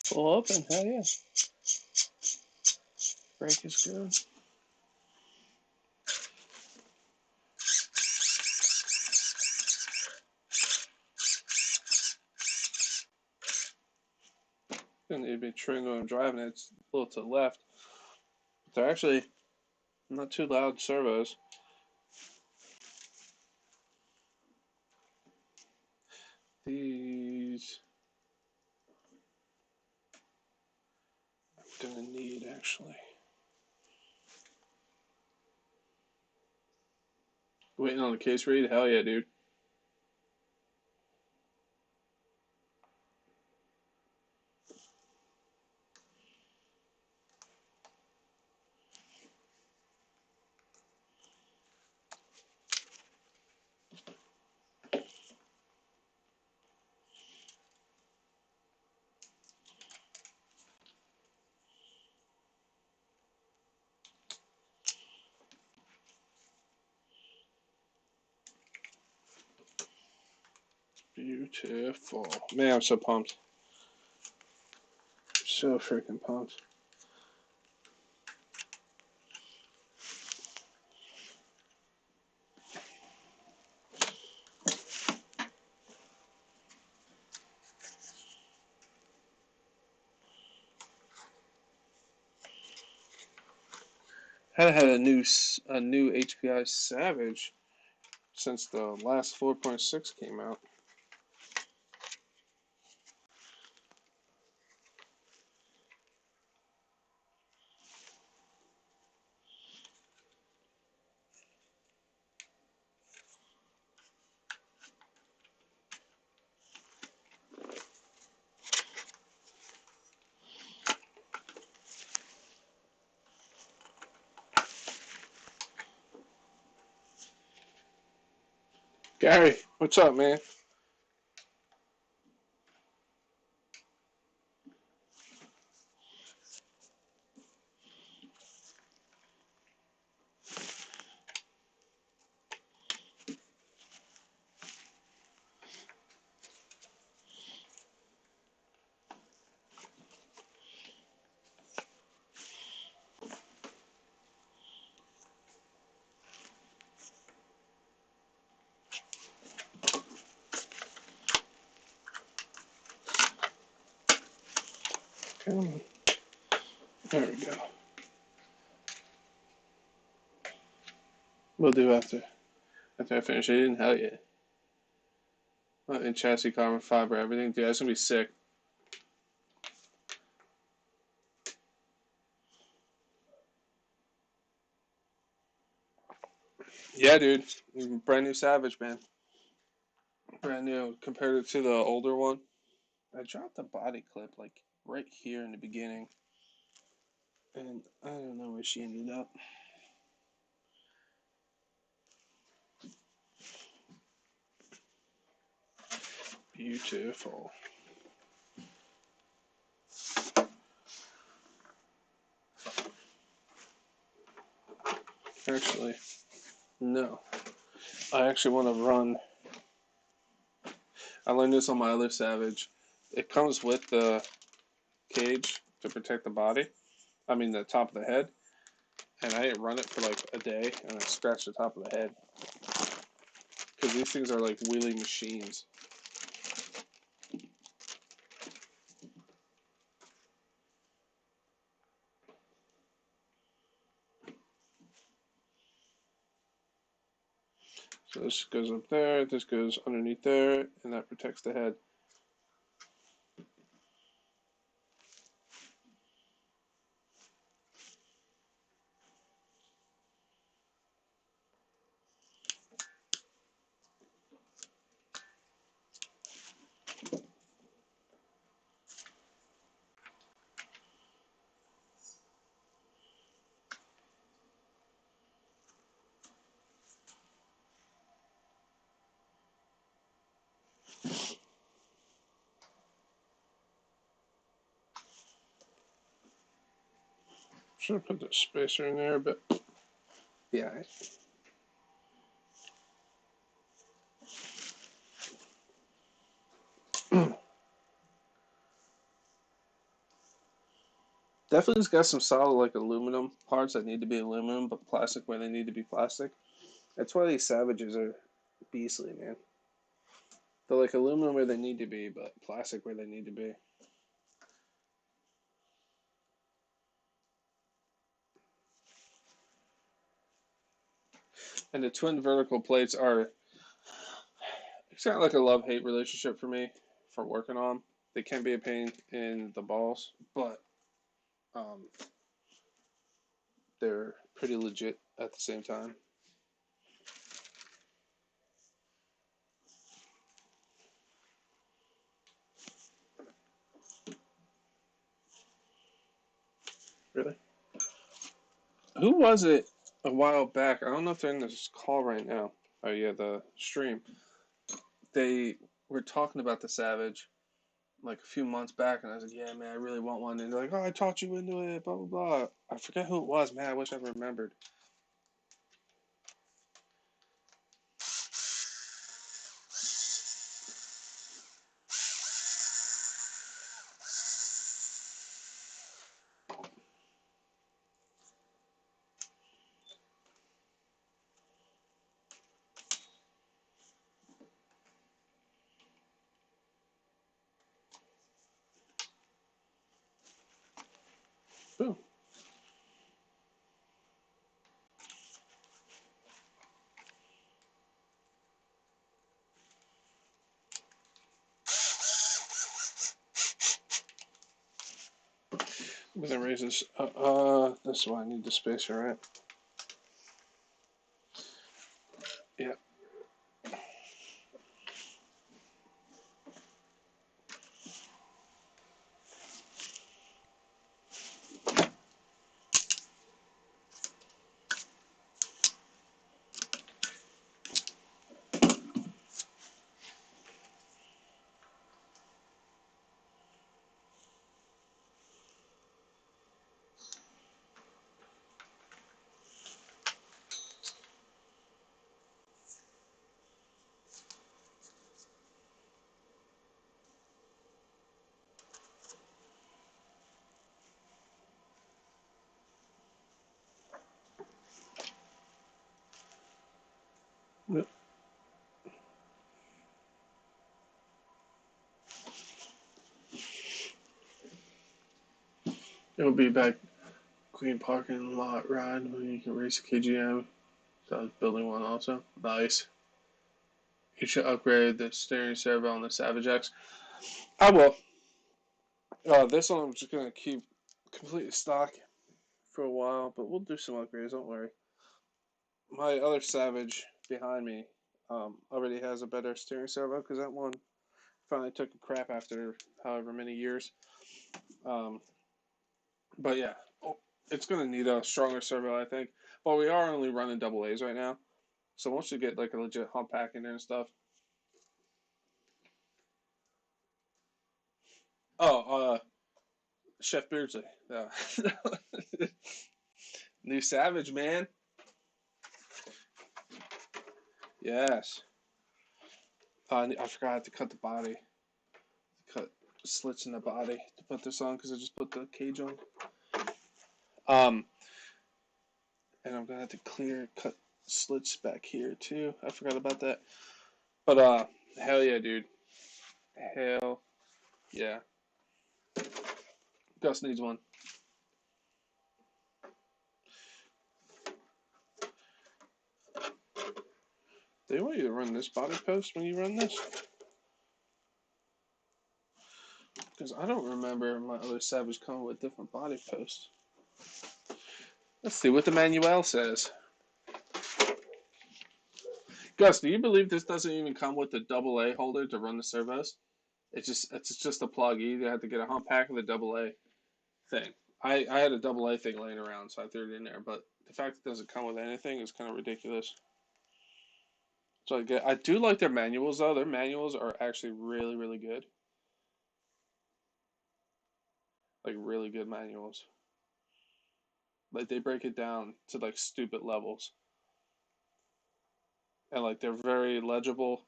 Full open, hell yeah. Brake is good. Gonna need to be trained when I'm driving it. It's a little to the left. They're actually not too loud servos. These I'm gonna need actually. Waiting on the case read? Hell yeah, dude. Beautiful. Man, I'm so pumped. So freaking pumped. Had a new HPI Savage since the last 4.6 came out. Gary, what's up, man? Come on. There we go. We'll do after. After I finish eating, hell yeah. And chassis, carbon fiber, everything. Dude, that's gonna be sick. Yeah, dude. Brand new Savage, man. Brand new compared to the older one. I dropped the body clip like right here in the beginning. And I don't know where she ended up. Beautiful. Actually, no. I actually want to run. I learned this on my other Savage. It comes with the cage to protect the body. I mean, the top of the head. And I didn't run it for like a day, and I scratched the top of the head. Because these things are like wheeling machines. So this goes up there, this goes underneath there, and that protects the head. Should have put the spacer in there, but yeah. Definitely's got some solid like aluminum parts that need to be aluminum, but plastic where they need to be plastic. That's why these Savages are beastly, man. They're like aluminum where they need to be, but plastic where they need to be. And the twin vertical plates are, it's kind of like a love-hate relationship for me for working on. They can be a pain in the balls, but um, they're pretty legit at the same time. Really? Who was it a while back? I don't know if they're in this call right now. Oh yeah, the stream. They were talking about the Savage like a few months back, and I was like, "Yeah, man, I really want one." And they're like, "Oh, I talked you into it." Blah blah blah. I forget who it was, man. I wish I remembered. Who? With the raises. This is why I need the spacer, right? Yeah. Yep. It'll be back clean parking lot ride where you can race a KGM. So I was building one also. Nice. You should upgrade the steering servo on the Savage X. I will. This one I'm just gonna keep completely stock for a while, but we'll do some upgrades. Don't worry. My other Savage behind me already has a better steering servo because that one finally took a crap after however many years. But yeah, it's gonna need a stronger servo, I think. But we are only running double A's right now, so once you get like a legit hump pack in there and stuff. Oh, Chef Beardsley. No. New Savage, man. Yes. I forgot to cut the body. Cut slits in the body to put this on because I just put the cage on. And I'm gonna have to cut slits back here too. I forgot about that. But hell yeah, dude. Hell yeah. Gus needs one. They want you to run this body post when you run this? Because I don't remember my other Savage coming with different body posts. Let's see what the manual says. Gus, do you believe this doesn't even come with the AA holder to run the servos? It's just a plug. You either have to get a hump pack or the AA thing. I had a AA thing laying around, so I threw it in there. But the fact it doesn't come with anything is kind of ridiculous. So I do like their manuals though. Their manuals are actually really, really good. Like really good manuals. Like they break it down to like stupid levels. And like they're very legible.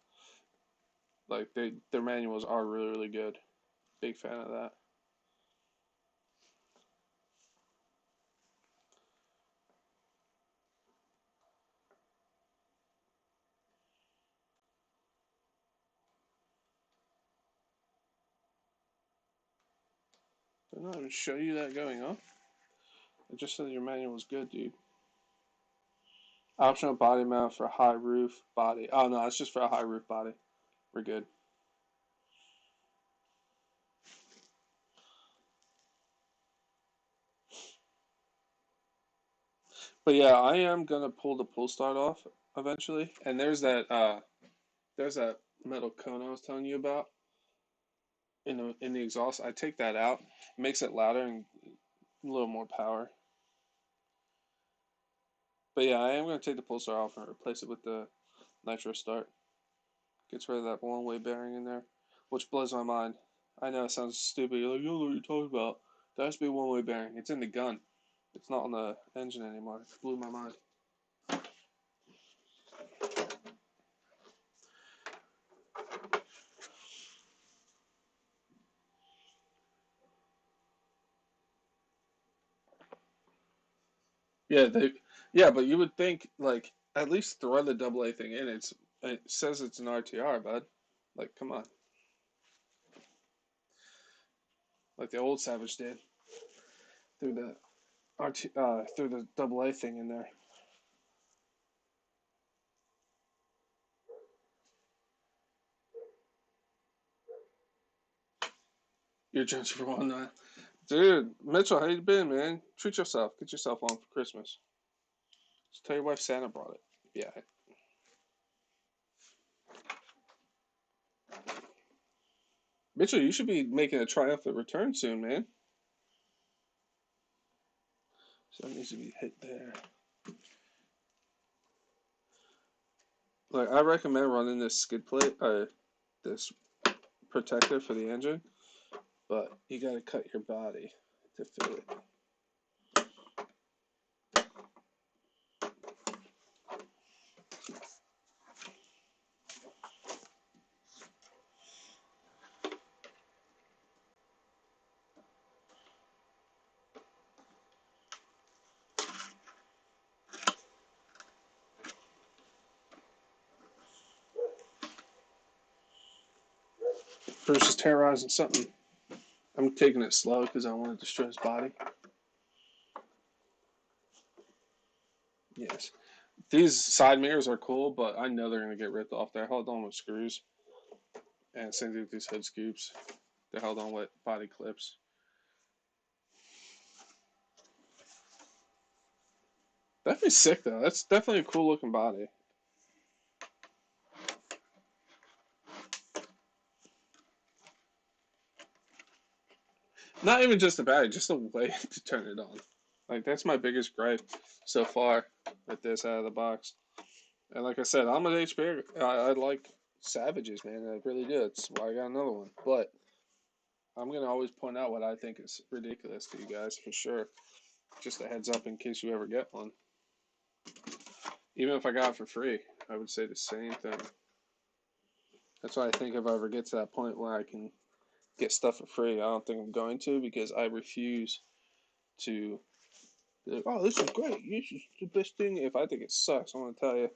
Like their manuals are really, really good. Big fan of that. Did I not even show you that going on? It just said your manual was good, dude. Optional body mount for high roof body. Oh no, it's just for a high roof body. We're good. But yeah, I am gonna pull the pull start off eventually. And there's that metal cone I was telling you about in the exhaust. I take that out, makes it louder and a little more power. But yeah, I am gonna take the pull start off and replace it with the nitro start. Gets rid of that one way bearing in there, which blows my mind. I know it sounds stupid. You're like, you know what you're talking about. There has to be a one way bearing. It's in the gun. It's not on the engine anymore. It blew my mind. Yeah, but you would think like at least throw the AA thing in. It says it's an RTR, bud. Like, come on. Like the old Savage did. Through the through the AA thing in there. You're judging for one night. Dude, Mitchell, how you been, man? Treat yourself. Get yourself on for Christmas. Just tell your wife Santa brought it. Yeah. Mitchell, you should be making a triumphant return soon, man. So that needs to be hit there. Like, I recommend running this skid plate, this protector for the engine, but you gotta cut your body to fit it. Bruce is terrorizing something. I'm taking it slow because I don't want to destroy his body. Yes. These side mirrors are cool, but I know they're gonna get ripped off. They're held on with screws, and same thing with these hood scoops. They're held on with body clips. Definitely sick though. That's definitely a cool looking body. Not even just the body, just the way to turn it on. Like that's my biggest gripe so far with this out of the box. And like I said, I'm an HP. I like Savages, man. I really do. That's why I got another one. But I'm gonna always point out what I think is ridiculous to you guys for sure. Just a heads up in case you ever get one. Even if I got it for free, I would say the same thing. That's why I think if I ever get to that point where I can get stuff for free, I don't think I'm going to because I refuse to be like, oh, this is great. This is the best thing. If I think it sucks, I'm gonna tell you.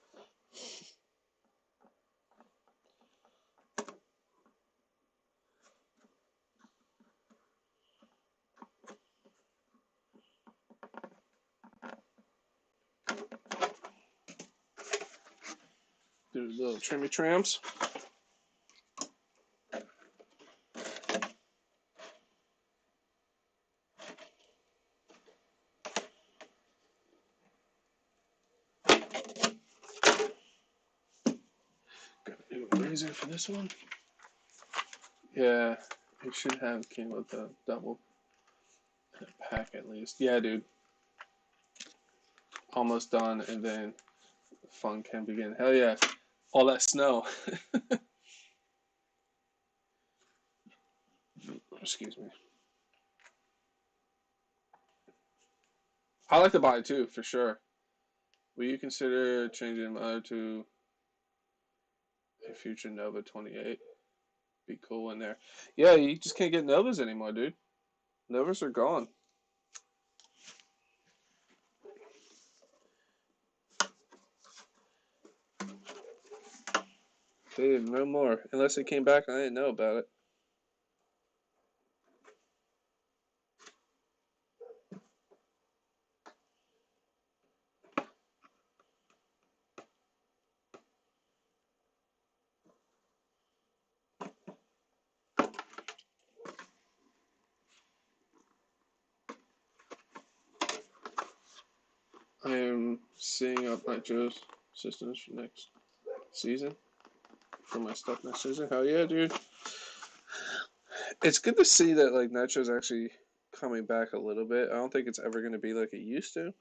Do little trimmy trams. Got a new razor for this one. Yeah, it should have came with a double pack at least. Yeah, dude. Almost done, and then fun can begin. Hell yeah. All that snow. Excuse me. I like the body too, for sure. Will you consider changing mine to a future Nova 28? Be cool in there. Yeah, you just can't get Novas anymore, dude. Novas are gone. Dude, no more. Unless it came back and I didn't know about it. I am seeing up Nitro's systems for next season. For my stuff next season. Hell yeah, dude. It's good to see that like Nitro's actually coming back a little bit. I don't think it's ever going to be like it used to,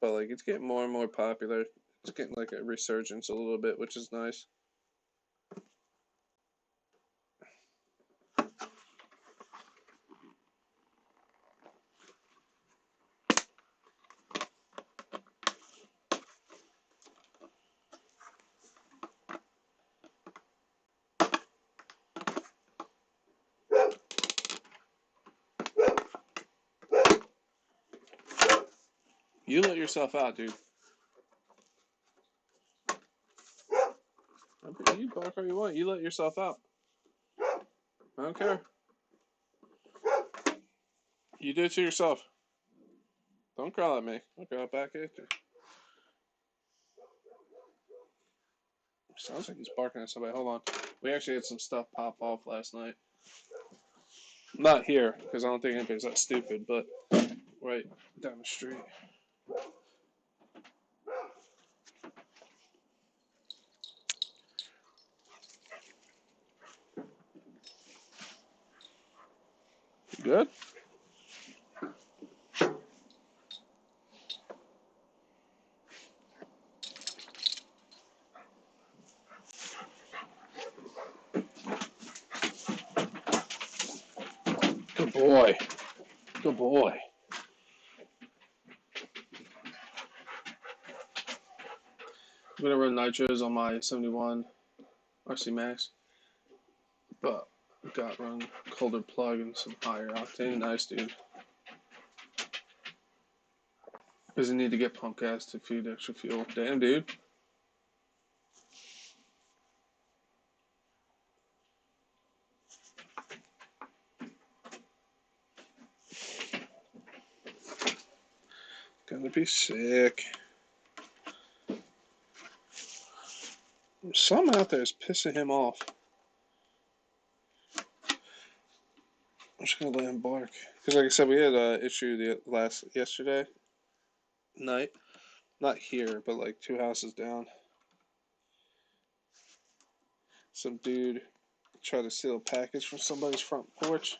but like it's getting more and more popular. It's getting like a resurgence a little bit, which is nice. You let yourself out, dude. You bark all you want. You let yourself out. I don't care. You do it to yourself. Don't growl at me. I'll growl back at you. Sounds like he's barking at somebody. Hold on. We actually had some stuff pop off last night. Not here, because I don't think anybody's that stupid, but right down the street. You good? Good boy. Good boy. I'm gonna run nitros on my 71 RC Max, but got run colder plug and some higher octane. Nice, dude. Does it need to get pump gas to feed extra fuel? Damn, dude. Gonna be sick. Something out there is pissing him off. I'm just gonna let him bark. Because like I said, we had an issue yesterday night. Not here, but like 2 houses down. Some dude tried to steal a package from somebody's front porch.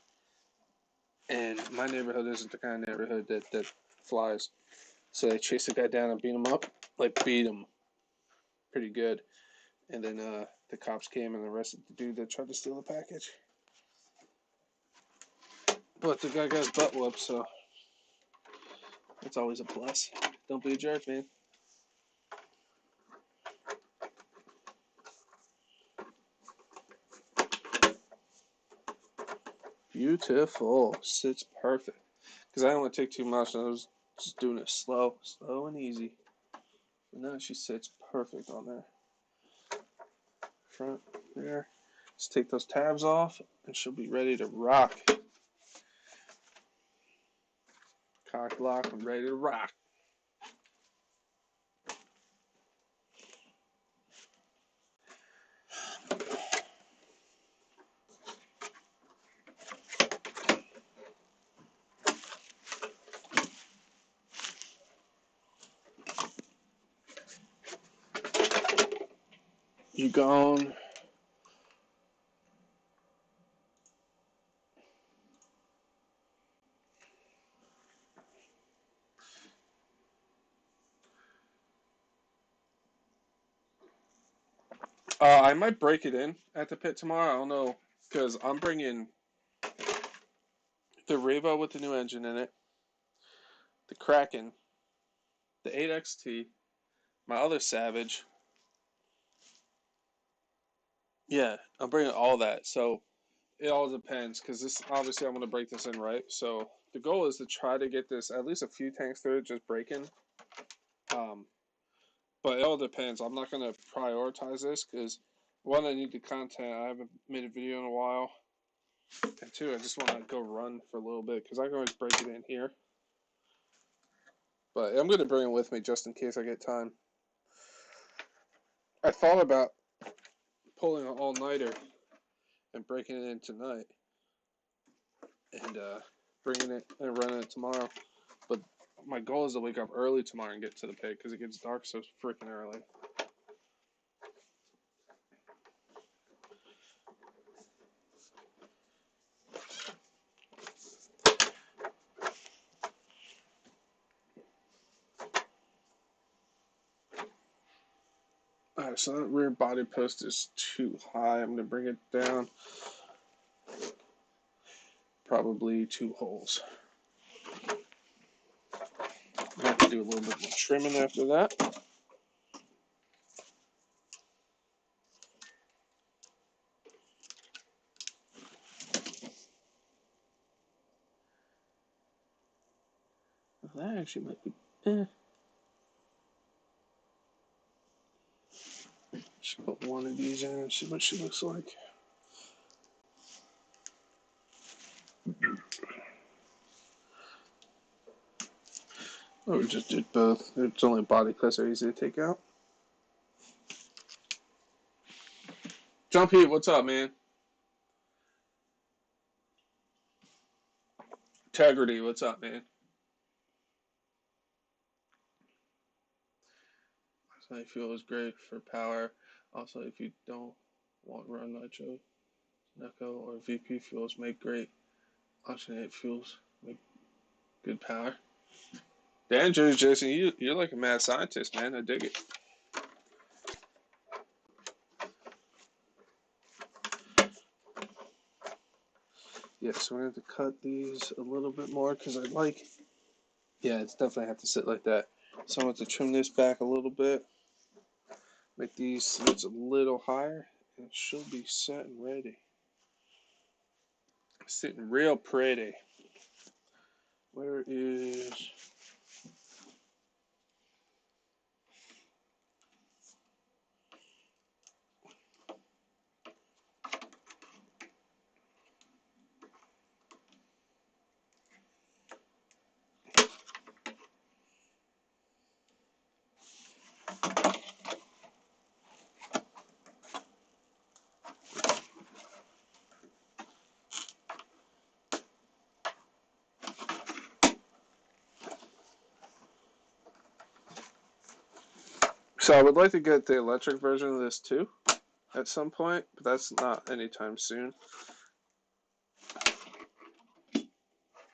And my neighborhood isn't the kind of neighborhood that flies. So they chased the guy down and beat him up. Like, beat him pretty good. And then the cops came and arrested the dude that tried to steal the package. But the guy got his butt whooped, so that's always a plus. Don't be a jerk, man. Beautiful. Sits perfect. Because I didn't want to take too much, and I was just doing it slow and easy. And now she sits perfect on there. Front, there. Just take those tabs off, and she'll be ready to rock. Cock lock and ready to rock. You gone? I might break it in at the pit tomorrow. I don't know, because I'm bringing the Revo with the new engine in it, the Kraken, the 8XT, my other Savage. Yeah, I'm bringing all that. So it all depends, because this obviously I'm going to break this in right. So the goal is to try to get this at least a few tanks through, just breaking. But it all depends. I'm not going to prioritize this because, one, I need the content. I haven't made a video in a while. And two, I just want to go run for a little bit because I can always break it in here. But I'm going to bring it with me just in case I get time. I thought about pulling an all-nighter and breaking it in tonight and bringing it and running it tomorrow. But my goal is to wake up early tomorrow and get to the pit because it gets dark so freaking early. Alright, so that rear body post is too high. I'm going to bring it down. Probably 2 holes. I have to do a little bit more trimming after that. That actually might be. Should put one of these in and see what she looks like. Oh, we just did both. It's only body cuts are easy to take out. John Pete, what's up, man? Integrity, what's up, man? I feel is great for power. Also, if you don't want raw nitro, NECO, or VP fuels, make great oxygenate fuels. Make good power. Dan, Jason, you're like a mad scientist, man. I dig it. Yeah, so we're going to have to cut these a little bit more because I like. Yeah, it's definitely have to sit like that. So I'm going to trim this back a little bit. Make these slits a little higher. And it should be set and ready. Sitting real pretty. Where is... So I would like to get the electric version of this too at some point, but that's not anytime soon.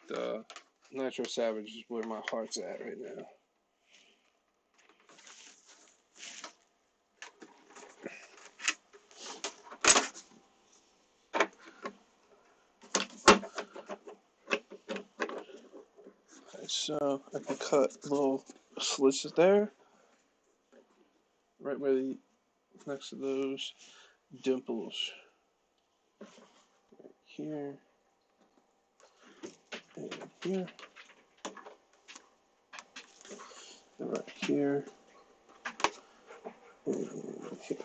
The Nitro Savage is where my heart's at right now. Okay, so I can cut little slits there, right where the next to those dimples. Right here, and here, and right here, and here.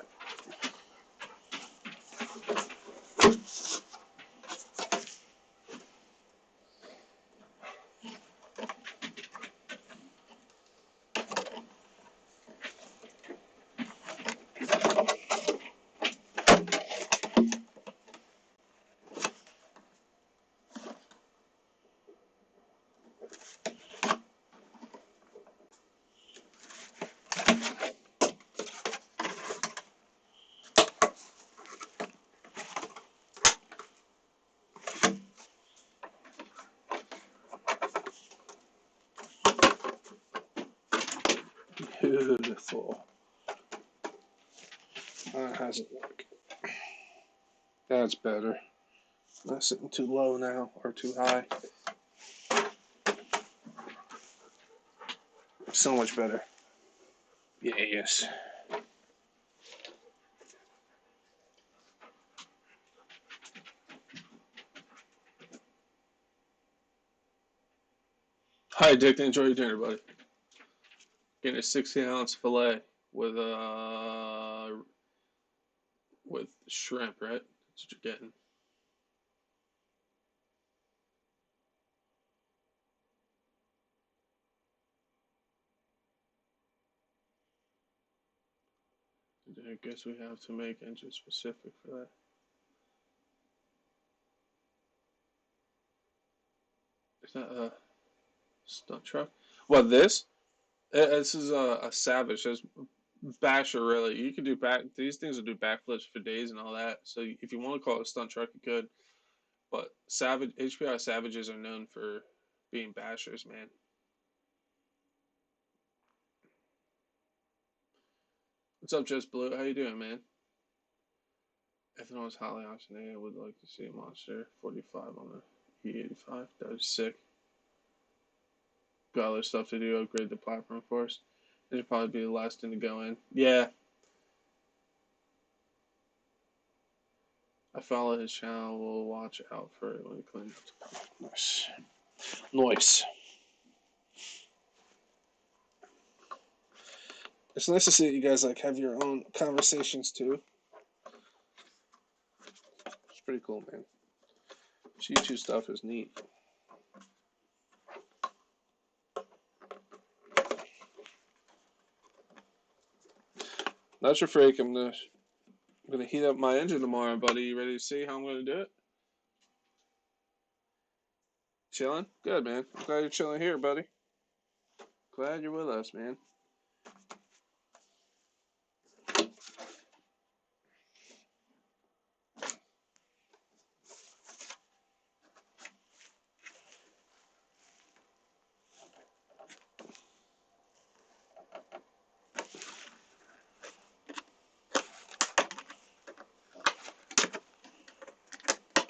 Beautiful. How's it look? That's better. Not sitting too low now or too high. So much better. Yeah, yes. Hi, Dick. Enjoy your dinner, buddy. Getting a 16-ounce fillet with shrimp, right? That's what you're getting. I guess we have to make engine specific for that. Is that a stunt truck? What, this? This is a Savage. There's Basher, really. You can do these things will do backflips for days and all that. So if you want to call it a stunt truck, you could. But Savage HPI Savages are known for being bashers, man. What's up, Just Blue? How you doing, man? Ethanol is highly oxygenated. I would like to see a Monster 45 on the E85. That was sick. Got other stuff to do. Upgrade the platform for us. This would probably be the last thing to go in. Yeah. I follow his channel. We'll watch out for it when he cleans up the power. Nice. Nice. It's nice to see that you guys like have your own conversations too. It's pretty cool, man. This YouTube stuff is neat. Not your freak. I'm gonna heat up my engine tomorrow, buddy. You ready to see how I'm gonna do it? Chilling? Good, man. I'm glad you're chilling here, buddy. Glad you're with us, man.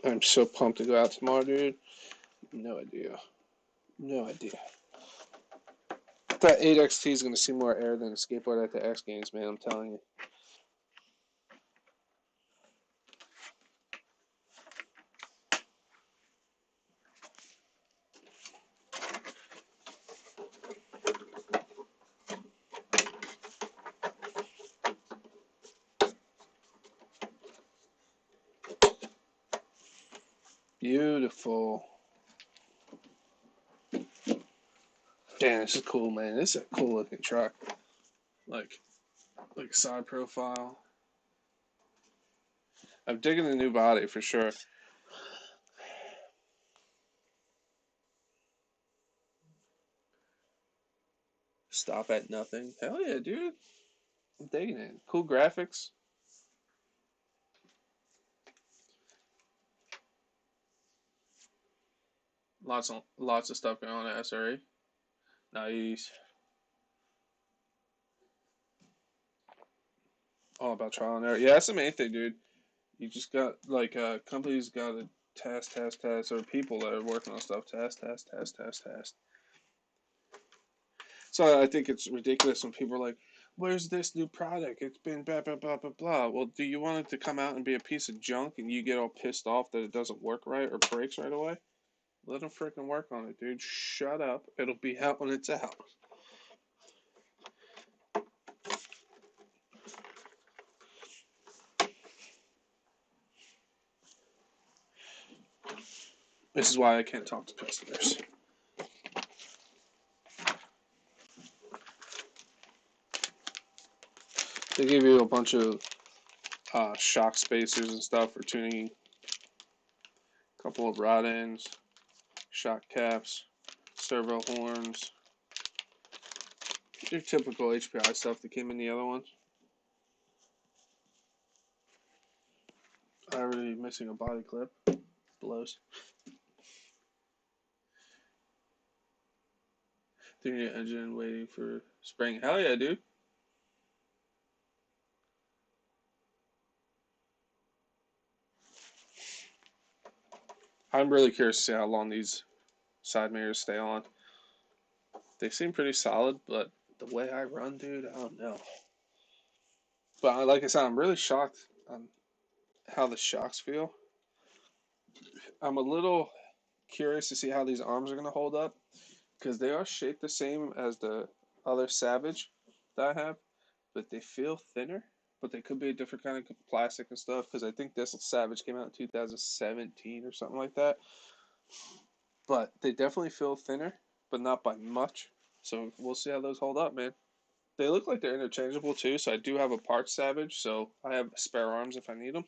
I'm so pumped to go out tomorrow, dude. No idea. No idea. That 8XT is going to see more air than a skateboard at the X Games, man. I'm telling you. Beautiful. Damn, this is cool, man. This is a cool looking truck. Like side profile. I'm digging the new body for sure. Stop at nothing. Hell yeah, dude. I'm digging it. Cool graphics. Lots of stuff going on at SRE. Nice. All about trial and error. Yeah, that's the main thing, dude. You just got like companies got to test, or people that are working on stuff test. So I think it's ridiculous when people are like, "Where's this new product? It's been blah blah blah blah blah." Well, do you want it to come out and be a piece of junk and you get all pissed off that it doesn't work right or breaks right away? Let them freaking work on it, dude. Shut up. It'll be out when it's out. This is why I can't talk to customers. They give you a bunch of shock spacers and stuff for tuning, a couple of rod ends, shock caps, servo horns, your typical HPI stuff that came in the other ones. Already missing a body clip. Blows. Tuning your engine, waiting for spring. Hell yeah, dude. I'm really curious to see how long these side mirrors stay on. They seem pretty solid, but the way I run, dude, I don't know. But like I said, I'm really shocked on how the shocks feel. I'm a little curious to see how these arms are going to hold up because they are shaped the same as the other Savage that I have, but they feel thinner. But they could be a different kind of plastic and stuff because I think this Savage came out in 2017 or something like that. But they definitely feel thinner, but not by much. So we'll see how those hold up, man. They look like they're interchangeable too, so I do have a parts Savage, so I have spare arms if I need them.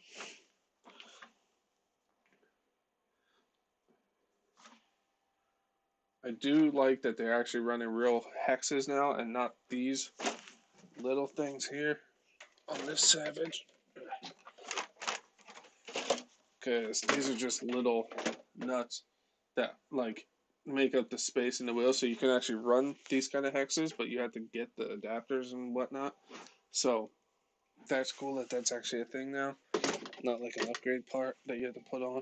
I do like that they're actually running real hexes now and not these little things here on this Savage. Because these are just little nuts that like make up the space in the wheel, so you can actually run these kind of hexes, but you have to get the adapters and whatnot. So that's cool that that's actually a thing now, not like an upgrade part that you have to put on.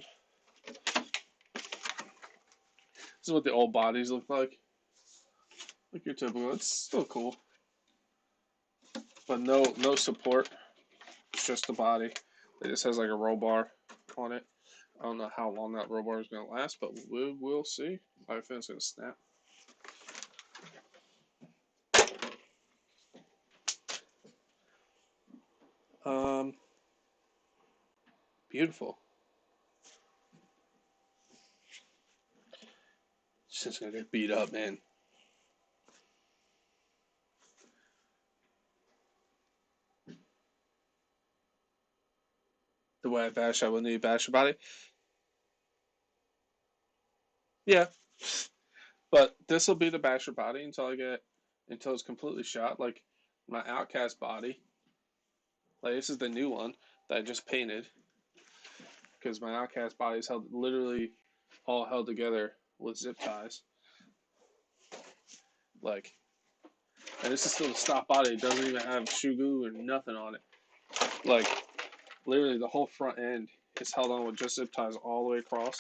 This is what the old bodies look like. Like your typical. It's still cool, but no support. It's just the body. It just has like a roll bar on it. I don't know how long that roll bar is going to last, but we'll see. I think it's going to snap. Beautiful. It's just going to get beat up, man. The way I bash, I wouldn't need to bash your body. Yeah, but this will be the basher body until it's completely shot. Like my Outcast body, like this is the new one that I just painted because my Outcast body is held literally all held together with zip ties. Like, and this is still the stock body. It doesn't even have shoe glue or nothing on it. Like, literally the whole front end is held on with just zip ties all the way across.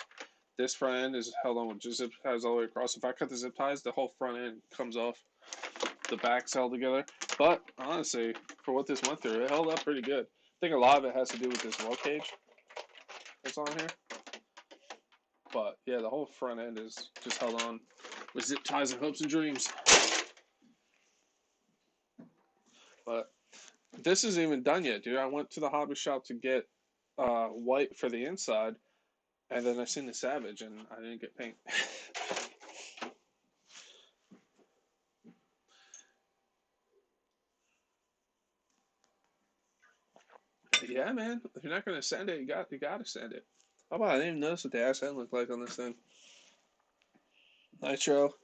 This front end is held on with just zip ties all the way across. If I cut the zip ties, the whole front end comes off. The back's held together. But honestly, for what this went through, it held up pretty good. I think a lot of it has to do with this roll cage that's on here. But yeah, the whole front end is just held on with zip ties and hopes and dreams. But this isn't even done yet, dude. I went to the hobby shop to get white for the inside, and then I seen the Savage, and I didn't get paint. Yeah, man. If you're not gonna send it, you gotta send it. How about I didn't even notice what the ass end looked like on this thing. Nitro,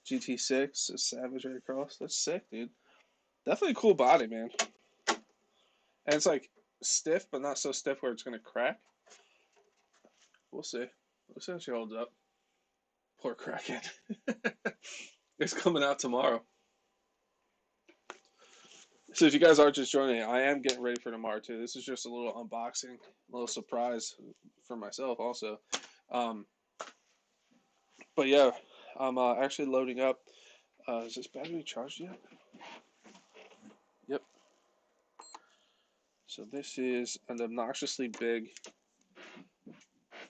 GT6, a Savage right across. That's sick, dude. Definitely a cool body, man. And it's like stiff, but not so stiff where it's gonna crack. We'll see. We'll see how she holds up. Poor crackhead. It's coming out tomorrow. So if you guys are just joining, I am getting ready for tomorrow too. This is just a little unboxing, a little surprise for myself also. Um, but yeah, I'm actually loading up. Is this battery charged yet? Yep. So this is an obnoxiously big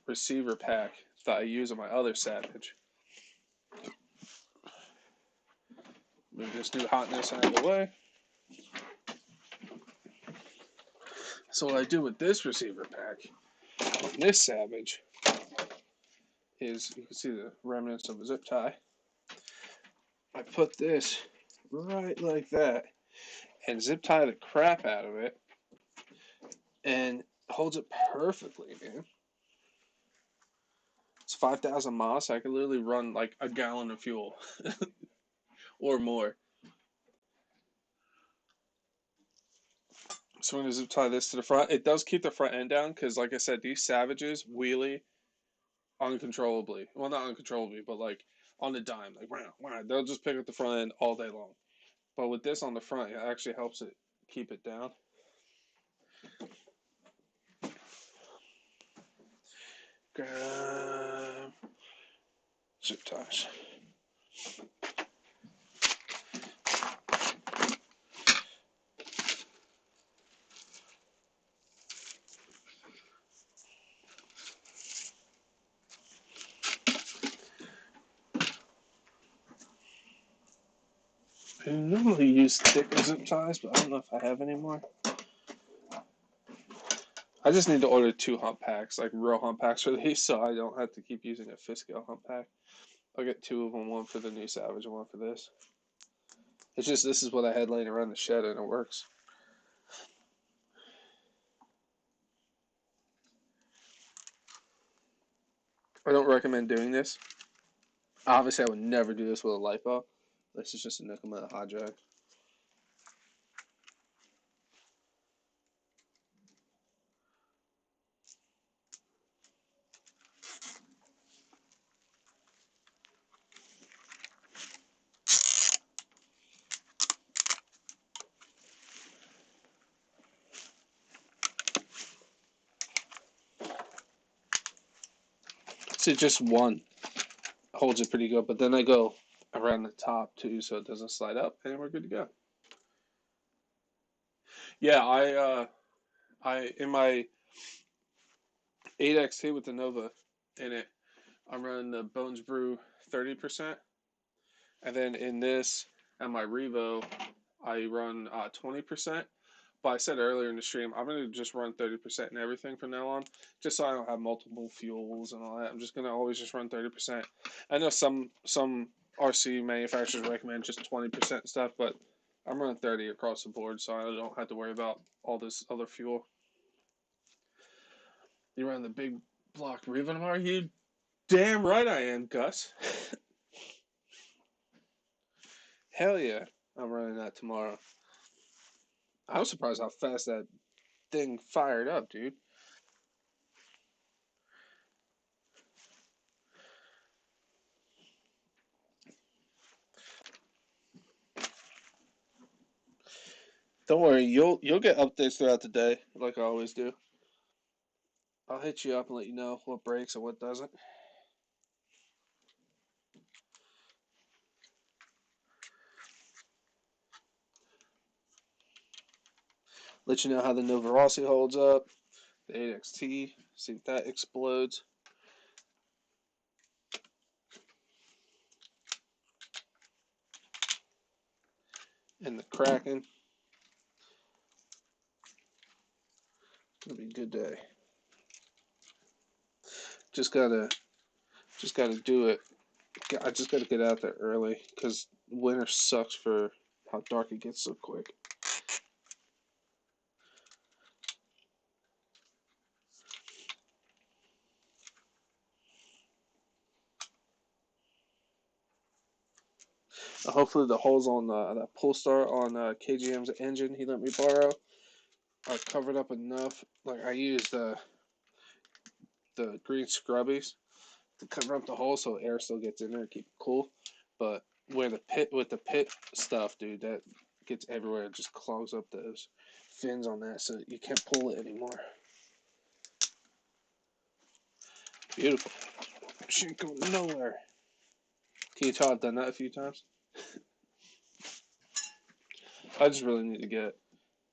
receiver pack that I use on my other Savage. Move this new hotness out of the way. So what I do with this receiver pack on this Savage is, you can see the remnants of a zip tie. I put this right like that and zip tie the crap out of it and holds it perfectly, man. It's 5,000 miles. So I could literally run like a gallon of fuel or more. So I'm going to zip tie this to the front. It does keep the front end down because, like I said, these Savages wheelie uncontrollably. Well, not uncontrollably, but like on the dime. Like, wow, wow. They'll just pick up the front end all day long. But with this on the front, it actually helps it keep it down. Grab zip ties. I normally use thicker zip ties, but I don't know if I have any more. I just need to order 2 hump packs, like real hump packs for these, so I don't have to keep using a fifth scale hump pack. I'll get 2 of them, one for the new Savage and one for this. It's just this is what I had laying around the shed and it works. I don't recommend doing this. Obviously, I would never do this with a LiPo. This is just a nickel metal hot drag. See, just one holds it pretty good, but then I go around the top too, so it doesn't slide up, and we're good to go. Yeah, I in my 8XT with the Nova in it, I'm running the Bones Brew 30%, and then in this and my Revo, I run 20%. But I said earlier in the stream, I'm gonna just run 30% in everything from now on, just so I don't have multiple fuels and all that. I'm just gonna always just run 30%. I know some RC manufacturers recommend just 20% stuff, but I'm running 30 across the board, so I don't have to worry about all this other fuel. You run the big block Revo tomorrow? You damn right I am, Gus. Hell yeah, I'm running that tomorrow. I was surprised how fast that thing fired up, dude. Don't worry, you'll get updates throughout the day, like I always do. I'll hit you up and let you know what breaks and what doesn't. Let you know how the Nova Rossi holds up, the 8XT, see if that explodes. And the Kraken. It'll be a good day. Just gotta do it. I just gotta get out there early because winter sucks for how dark it gets so quick. Hopefully the holes on that Polestar on KGM's engine he let me borrow are covered up enough. Like I use the green scrubbies to cover up the hole so air still gets in there and keep it cool. But where the pit stuff, dude, that gets everywhere. It just clogs up those fins on that, so you can't pull it anymore. Beautiful. She ain't going nowhere. Can you tell I've done that a few times? I just really need to get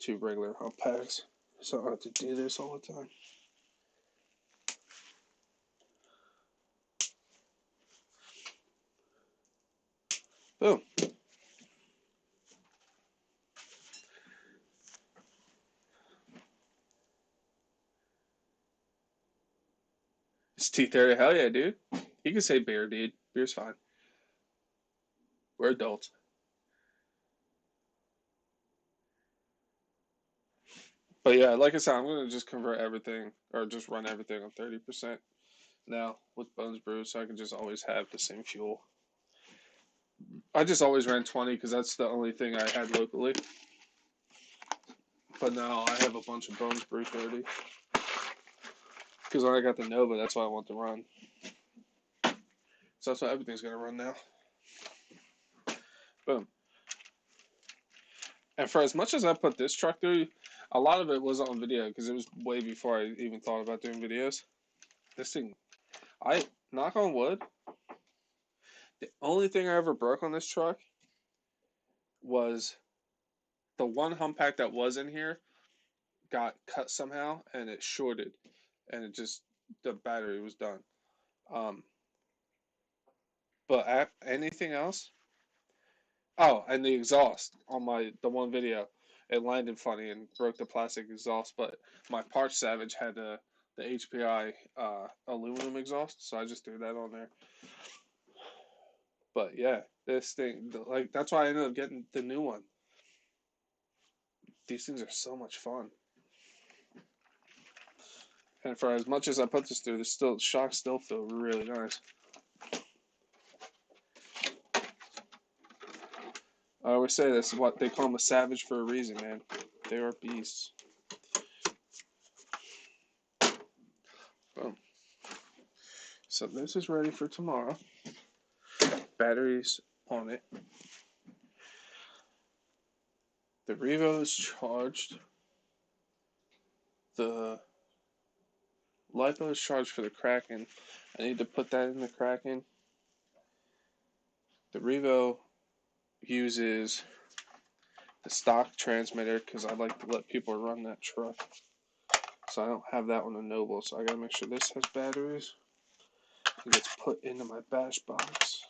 2 regular hump packs, so I don't have to do this all the time. Boom. It's T30. Hell yeah, dude. You can say beer, dude. Beer's fine. We're adults. But yeah, like I said, I'm going to just convert everything, or just run everything on 30% now with Bones Brew, so I can just always have the same fuel. I just always ran 20 because that's the only thing I had locally. But now I have a bunch of Bones Brew 30. Because when I got the Nova, that's what I want to run. So that's what everything's going to run now. Boom. And for as much as I put this truck through, a lot of it was on video because it was way before I even thought about doing videos. This thing, knock on wood, the only thing I ever broke on this truck was the one hump pack that was in here got cut somehow and it shorted and the battery was done. Um, but anything else? Oh, and the exhaust on the one video, it landed funny and broke the plastic exhaust. But my Parts Savage had the HPI aluminum exhaust, so I just threw that on there. But yeah, this thing, like that's why I ended up getting the new one. These things are so much fun. And for as much as I put this through, the shocks still feel really nice. I always say this is what they call them a Savage for a reason, man. They are beasts. Boom. So this is ready for tomorrow. Batteries on it. The Revo is charged. The LiPo is charged for the Kraken. I need to put that in the Kraken. The Revo uses the stock transmitter because I like to let people run that truck. So I don't have that on the Noble. So I gotta make sure this has batteries. It gets put into my bash box.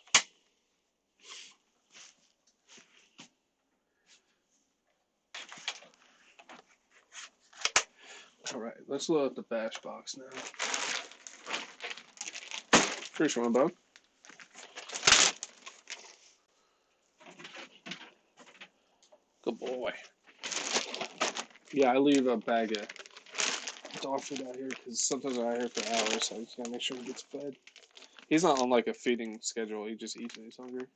Alright, let's load up the bash box now. First one, Bob. Good boy. Yeah, I leave a bag of dog food out here because sometimes I'm out here for hours, so I just gotta make sure he gets fed. He's not on like a feeding schedule, he just eats when he's hungry.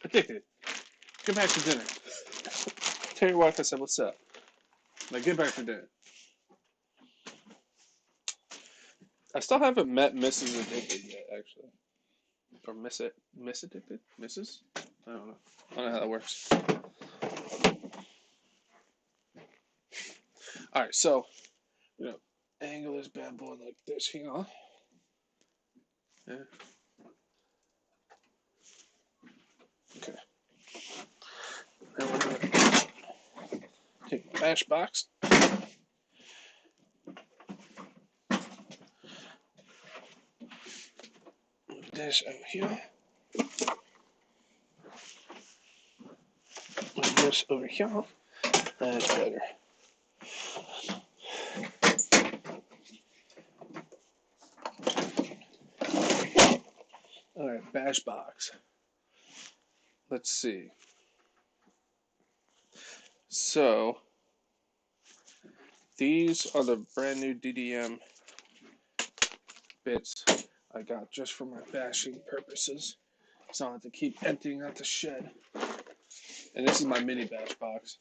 Addicted. Get back to dinner. Tell your wife I said, what's up? Like, get back to dinner. I still haven't met Mrs. Addicted yet, actually. Or Miss Addicted? Mrs.? I don't know. I don't know how that works. Alright, so, angle this bad boy like this here. Yeah. Okay. Now we're going to take my mash box. Move this over here. Move this over here. That's better. Alright, bash box. Let's see. So, these are the brand new DDM bits I got just for my bashing purposes. So I don't have to keep emptying out the shed And this is my mini bash box.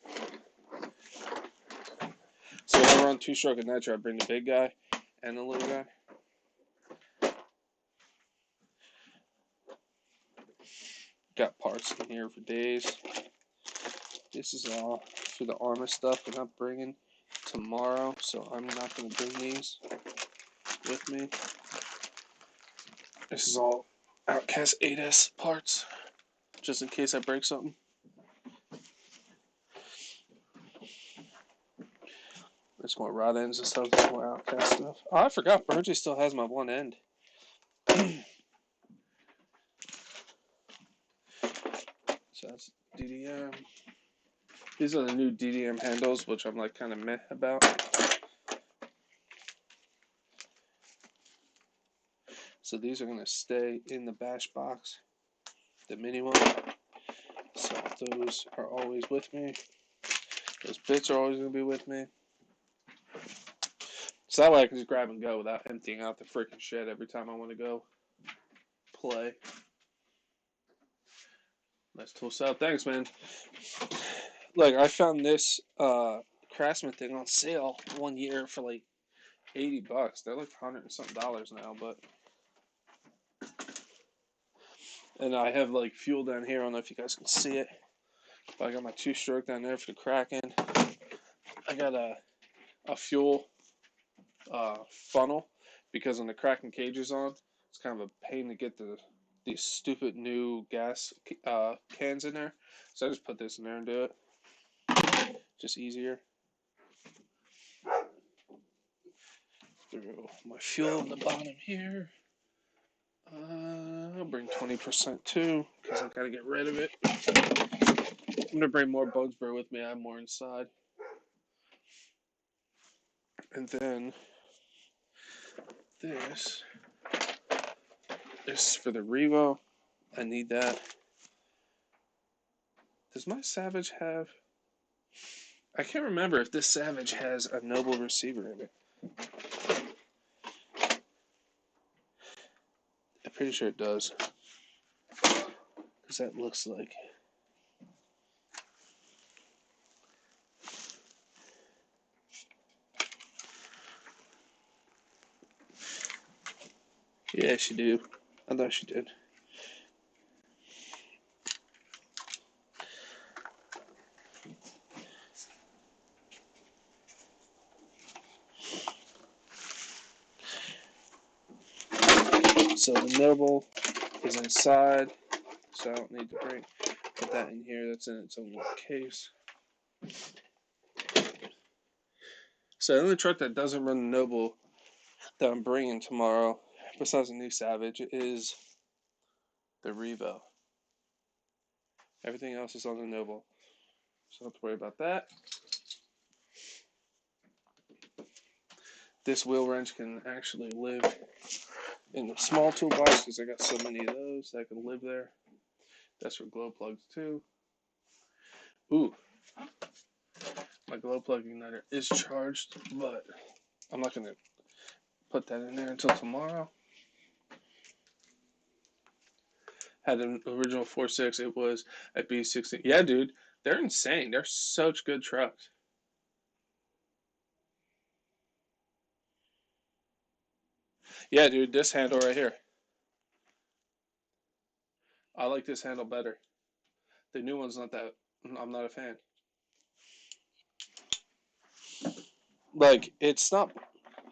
So when I run 2-stroke and nitro, I bring the big guy and the little guy. Got parts in here for days. This is all for the Arma stuff that I'm bringing tomorrow, so I'm not going to bring these with me. This is all Outcast 8S parts, just in case I break something. There's more rod ends and stuff, there's more Outcast stuff. Oh, I forgot, Burgee still has my one end. So that's DDM. These are the new DDM handles, which I'm like kind of meh about. So these are going to stay in the bash box, the mini one. So those are always with me. Those bits are always going to be with me. So that way I can just grab and go without emptying out the freaking shed every time I want to go play. Nice tool setup. Thanks, man. Look, I found this Craftsman thing on sale one year for like $80. They're like $100 and something now, but. And I have like fuel down here. I don't know if you guys can see it. But I got my 2-stroke down there for the Kraken. I got a fuel funnel because when the Kraken cage is on, it's kind of a pain to get these stupid new gas cans in there. So I just put this in there and do it. Just easier. Through my fuel in the bottom here. I'll bring 20% too because I gotta get rid of it. I'm gonna bring more Bugsbur with me. I have more inside. And then this is for the Revo. I need that. Does my Savage have... I can't remember if this Savage has a Noble receiver in it. I'm pretty sure it does. Because that looks like... Yeah, she do. I thought she did. So the Noble is inside, so I don't need to put that in here. That's in its own little case. So the only truck that doesn't run the Noble that I'm bringing tomorrow, besides the new Savage, is the Revo. Everything else is on the Noble, so don't have to worry about that. This wheel wrench can actually live in the small toolbox because I got so many of those that can live there. That's for glow plugs too. Ooh, my glow plug igniter is charged, but I'm not gonna put that in there until tomorrow. Had an original 4.6. It was a B16. Yeah, dude, they're insane. They're such good trucks. Yeah, dude, this handle right here. I like this handle better. The new one's not that. I'm not a fan. Like, it's not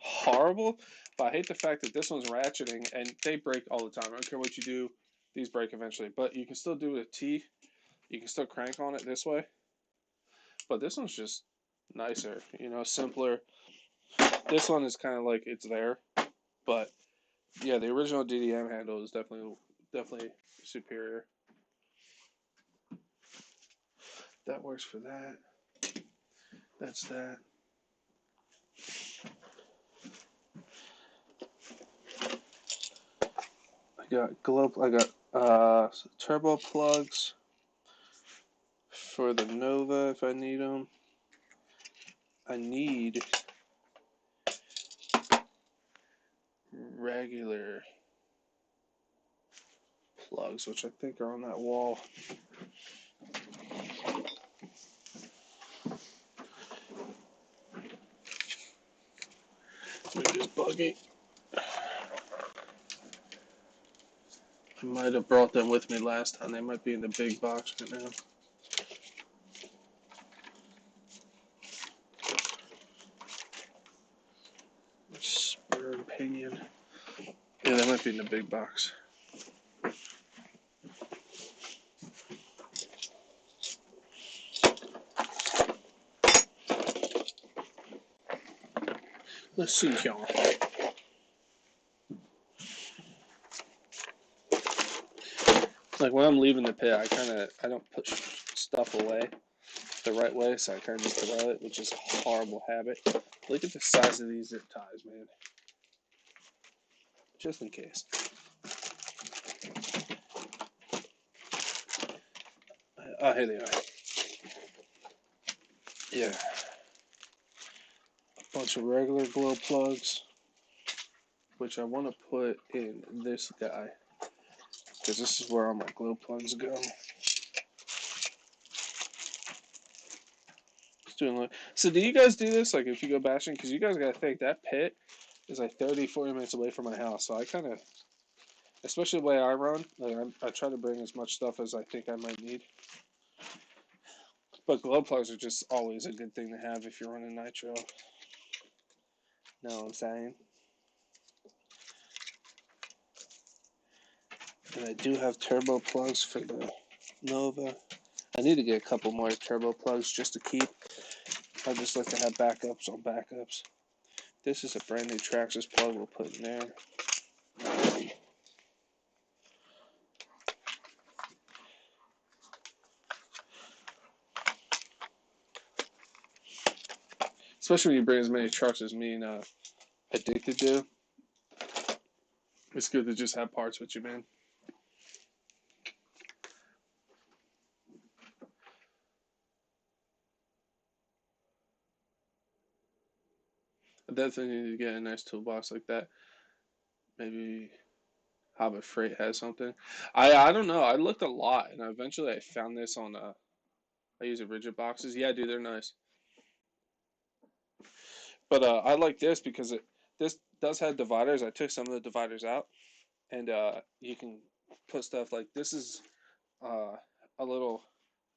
horrible, but I hate the fact that this one's ratcheting and they break all the time. I don't care what you do, these break eventually. But you can still do it with T. You can still crank on it this way. But this one's just nicer, you know, simpler. This one is kind of like it's there, but yeah, the original DDM handle is definitely superior. That works for that. That's that. I got turbo plugs for the Nova if I need them. I need regular plugs, which I think are on that wall. Make this buggy. I might have brought them with me last time. They might be in the big box right now. Spur and pinion. Yeah, they might be in the big box. Let's see, y'all. Like when I'm leaving the pit, I don't put stuff away the right way, so I kind of just throw it, which is a horrible habit. Look at the size of these zip ties, man. Just in case. Oh, here they are. Yeah. A bunch of regular glow plugs, which I want to put in this guy, because this is where all my glow plugs go. So do you guys do this, like if you go bashing? Because you guys got to think, that pit is like 30, 40 minutes away from my house. So I kind of, especially the way I run, like I try to bring as much stuff as I think I might need. But glow plugs are just always a good thing to have if you're running nitro. Know what I'm saying? And I do have turbo plugs for the Nova. I need to get a couple more turbo plugs just to keep. I just like to have backups on backups. This is a brand new Traxxas plug we'll put in there. Especially when you bring as many trucks as me and Addicted do. It's good to just have parts with you, man. I definitely need to get a nice toolbox like that. Maybe Hobbit Freight has something. I don't know. I looked a lot, and eventually I found this on. I use rigid boxes. Yeah, dude, they're nice. But I like this because this does have dividers. I took some of the dividers out, and you can put stuff like this is a little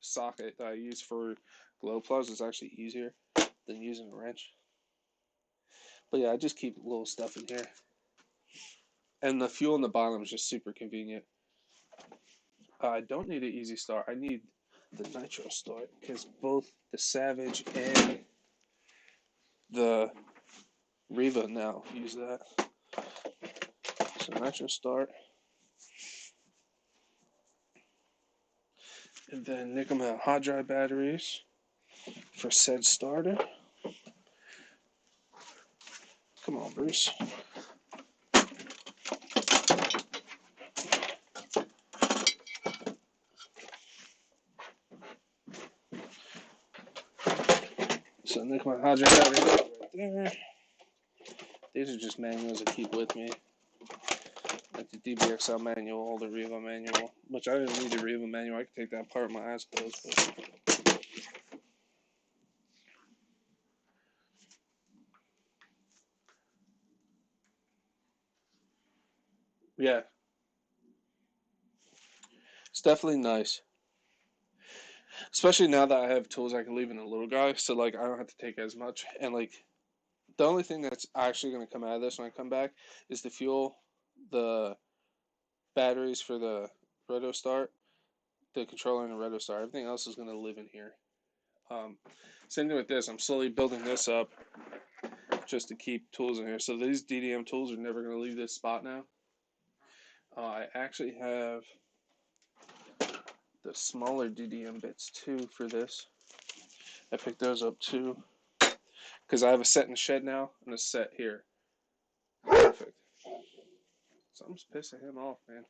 socket that I use for glow plugs. It's actually easier than using a wrench. But yeah, I just keep little stuff in here. And the fuel in the bottom is just super convenient. I don't need an easy start. I need the nitro start because both the Savage and the Riva now use that. So nitro start. And then nickel metal hot dry batteries for said starter. Come on, Bruce. So nickel metal hot dry batteries right there. These are just manuals I keep with me. Like the DBXL manual, or the Riva manual. Which I didn't need the Riva manual. I could take that apart with my eyes closed. But yeah, it's definitely nice. Especially now that I have tools I can leave in the little guy, so like I don't have to take as much. And like the only thing that's actually going to come out of this when I come back is the fuel, the batteries for the roto start, the controller, and the roto start. Everything else is going to live in here. Same thing with this. I'm slowly building this up just to keep tools in here. So these DDM tools are never going to leave this spot now. I actually have the smaller DDM bits too for this. I picked those up too because I have a set in the shed now and a set here. Perfect. Something's pissing him off, man.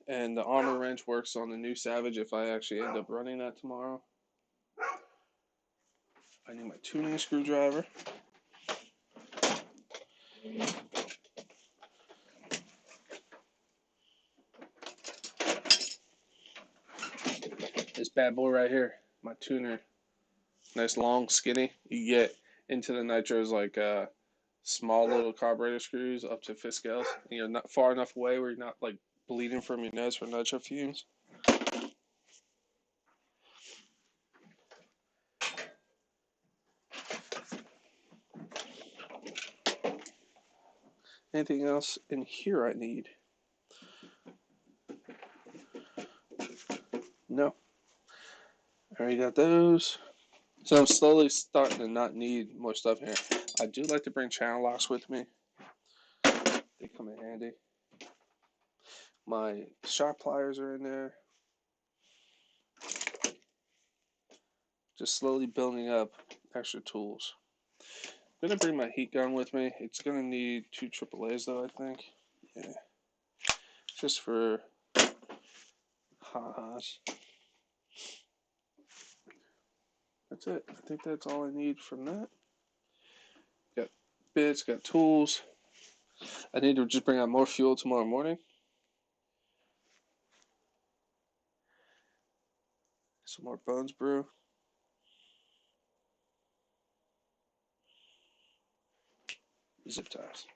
And the armor wrench works on the new Savage if I actually end up running that tomorrow. I need my tuning screwdriver. This bad boy right here, my tuner. Nice long, skinny. You get into the nitros like small little carburetor screws up to fifth scales. And you're not far enough away where you're not like bleeding from your nose from nitro fumes. Anything else in here I need? No. I already got those. So I'm slowly starting to not need more stuff here. I do like to bring channel locks with me. They come in handy. My sharp pliers are in there. Just slowly building up extra tools. I'm going to bring my heat gun with me. It's going to need 2 AAAs though, I think. Yeah. Just for ha-has. That's it. I think that's all I need from that. Got bits, got tools. I need to just bring out more fuel tomorrow morning. Some more Bones Brew. Zip ties.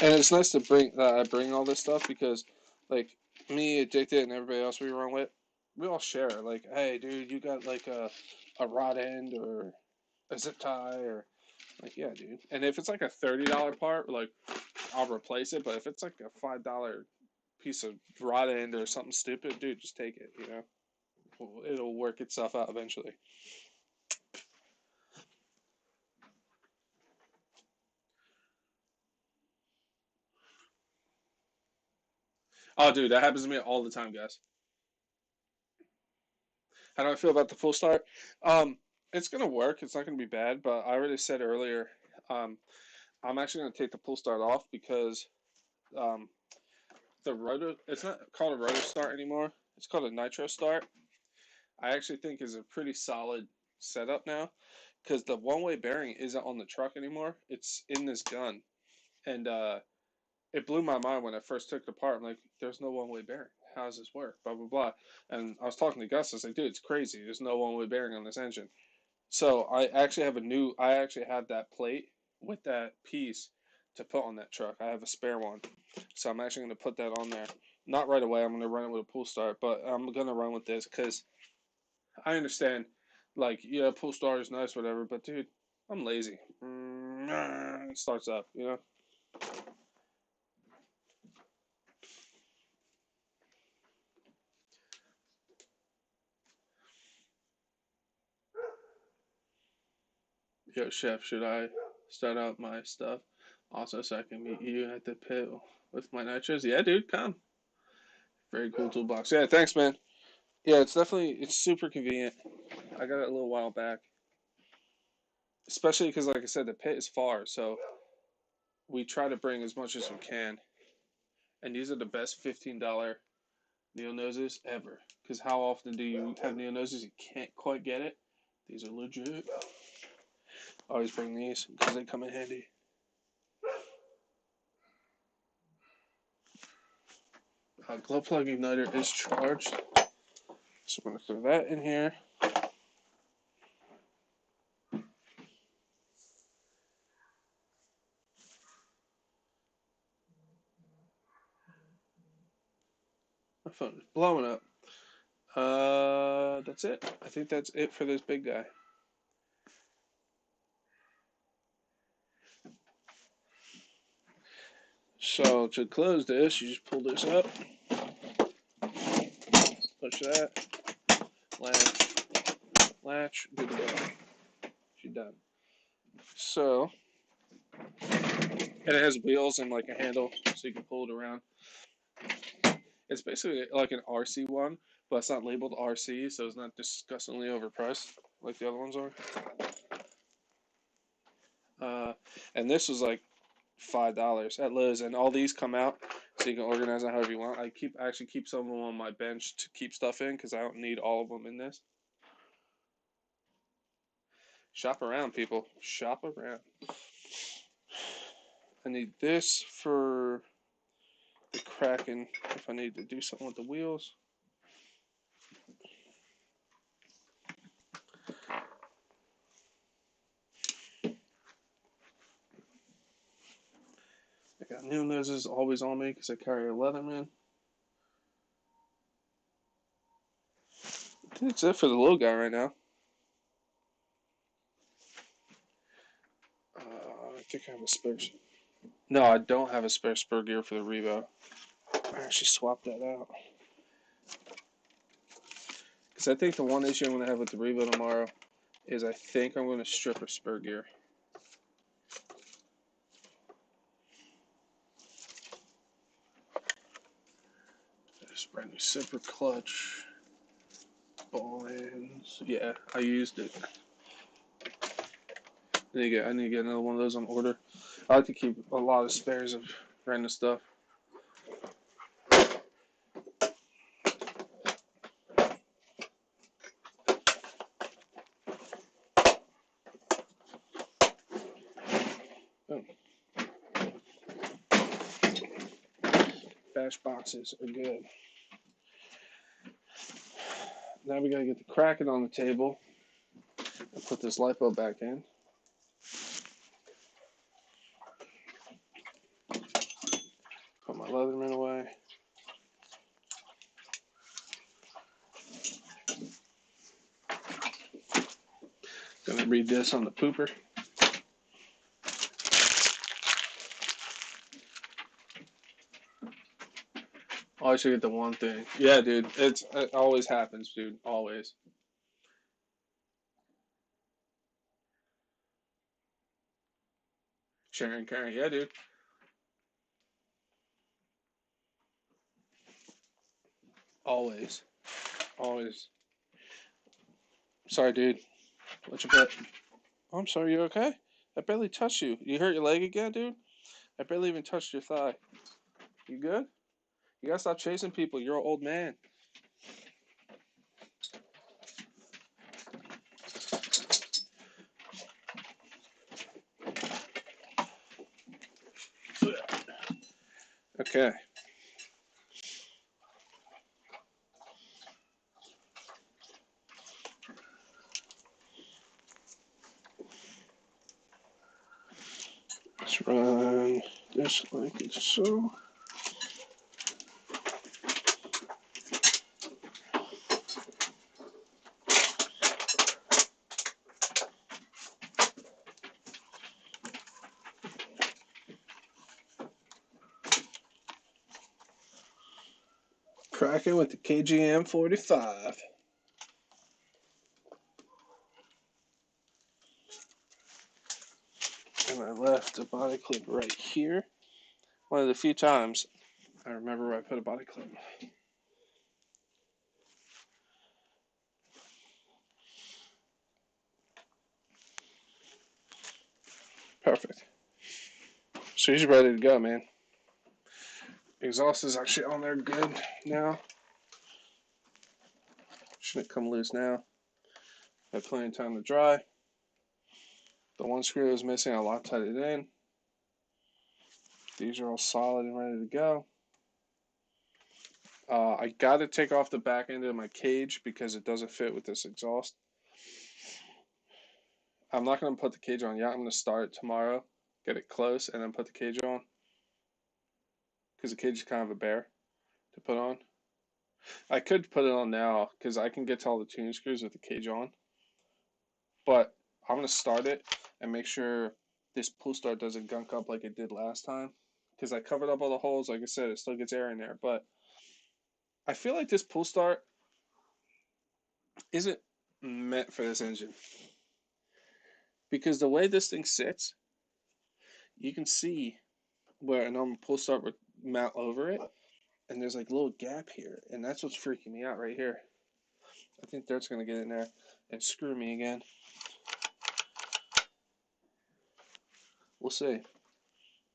And it's nice to bring all this stuff because, like, me, Addicted, and everybody else we run with, we all share. Like, hey, dude, you got like a rod end or a zip tie or like, yeah, dude. And if it's like a $30 part, like, I'll replace it. But if it's like a $5 piece of rod end or something stupid, dude, just take it. You know, it'll work itself out eventually. Oh, dude, that happens to me all the time, guys. How do I feel about the full start? It's gonna work. It's not gonna be bad, but I already said earlier, um, I'm actually gonna take the pull start off because um, the rotor. It's not called a rotor start anymore. It's called a nitro start. I actually think is a pretty solid setup now because the one-way bearing isn't on the truck anymore. It's in this gun, and it blew my mind when I first took it apart. I'm like, "There's no one-way bearing. How does this work?" Blah blah blah. And I was talking to Gus. I was like, "Dude, it's crazy. There's no one-way bearing on this engine." So I actually have that plate with that piece to put on that truck. I have a spare one. So I'm actually going to put that on there. Not right away. I'm going to run it with a pull start, but I'm going to run with this because I understand, like, yeah, pull start is nice, whatever, but dude, I'm lazy. It starts up, you know? Yo, chef, should I start out my stuff also so I can meet you at the pit with my nitros? Yeah, dude, come. Very cool toolbox. Yeah, thanks, man. Yeah, it's super convenient. I got it a little while back, especially because, like I said, the pit is far, so we try to bring as much as we can. And these are the best $15 Neo noses ever. Because how often do you have Neo noses you can't quite get it? These are legit. Always bring these because they come in handy. Glow plug igniter is charged, so I'm gonna throw that in here. My phone is blowing up. That's it. I think that's it for this big guy. So to close this, you just pull this up, push that, latch, good to go. She's done. So, and it has wheels and like a handle, so you can pull it around. It's basically like an RC one, but it's not labeled RC, so it's not disgustingly overpriced like the other ones are. And this was like $5 at Lowe's, and all these come out, so you can organize them however you want. I actually keep some of them on my bench to keep stuff in because I don't need all of them in this. Shop around, people. Shop around. I need this for the Kraken if I need to do something with the wheels. I got new noses always on me because I carry a Leatherman. I think that's it for the little guy right now. I think I have a spare. No, I don't have a spare spur gear for the Revo. I actually swapped that out. Because I think the one issue I'm going to have with the Revo tomorrow is I think I'm going to strip a spur gear. There's brand new zipper clutch. Ball ends. Yeah, I used it. I need to get another one of those on order. I like to keep a lot of spares of random stuff. Oh. Bash boxes are good. Now we gotta get the Kraken on the table and put this lipo back in. Put my Leatherman away. Gonna read this on the pooper. Oh, I should get the one thing. Yeah, dude. It always happens, dude. Always. Sharing, carrying. Yeah, dude. Always. Always. Sorry, dude. What's your bet? Oh, I'm sorry. You okay? I barely touched you. You hurt your leg again, dude? I barely even touched your thigh. You good? You gotta stop chasing people. You're an old man. Okay. Let's run this like so. Cracking with the KGM 45. And I left a body clip right here. One of the few times I remember where I put a body clip. Perfect. So he's ready to go, man. Exhaust is actually on there good now. Shouldn't come loose now. Had plenty of time to dry. The one screw is missing. I Loctite it in. These are all solid and ready to go. I got to take off the back end of my cage because it doesn't fit with this exhaust. I'm not going to put the cage on yet. I'm going to start it tomorrow, get it close, and then put the cage on. Because the cage is kind of a bear to put on. I could put it on now because I can get to all the tuning screws with the cage on. But I'm going to start it and make sure this pull start doesn't gunk up like it did last time. Because I covered up all the holes. Like I said, it still gets air in there. But I feel like this pull start isn't meant for this engine. Because the way this thing sits, you can see where a normal pull start would mount over it. And there's like a little gap here. And that's what's freaking me out right here. I think Dirt's going to get in there and screw me again. We'll see.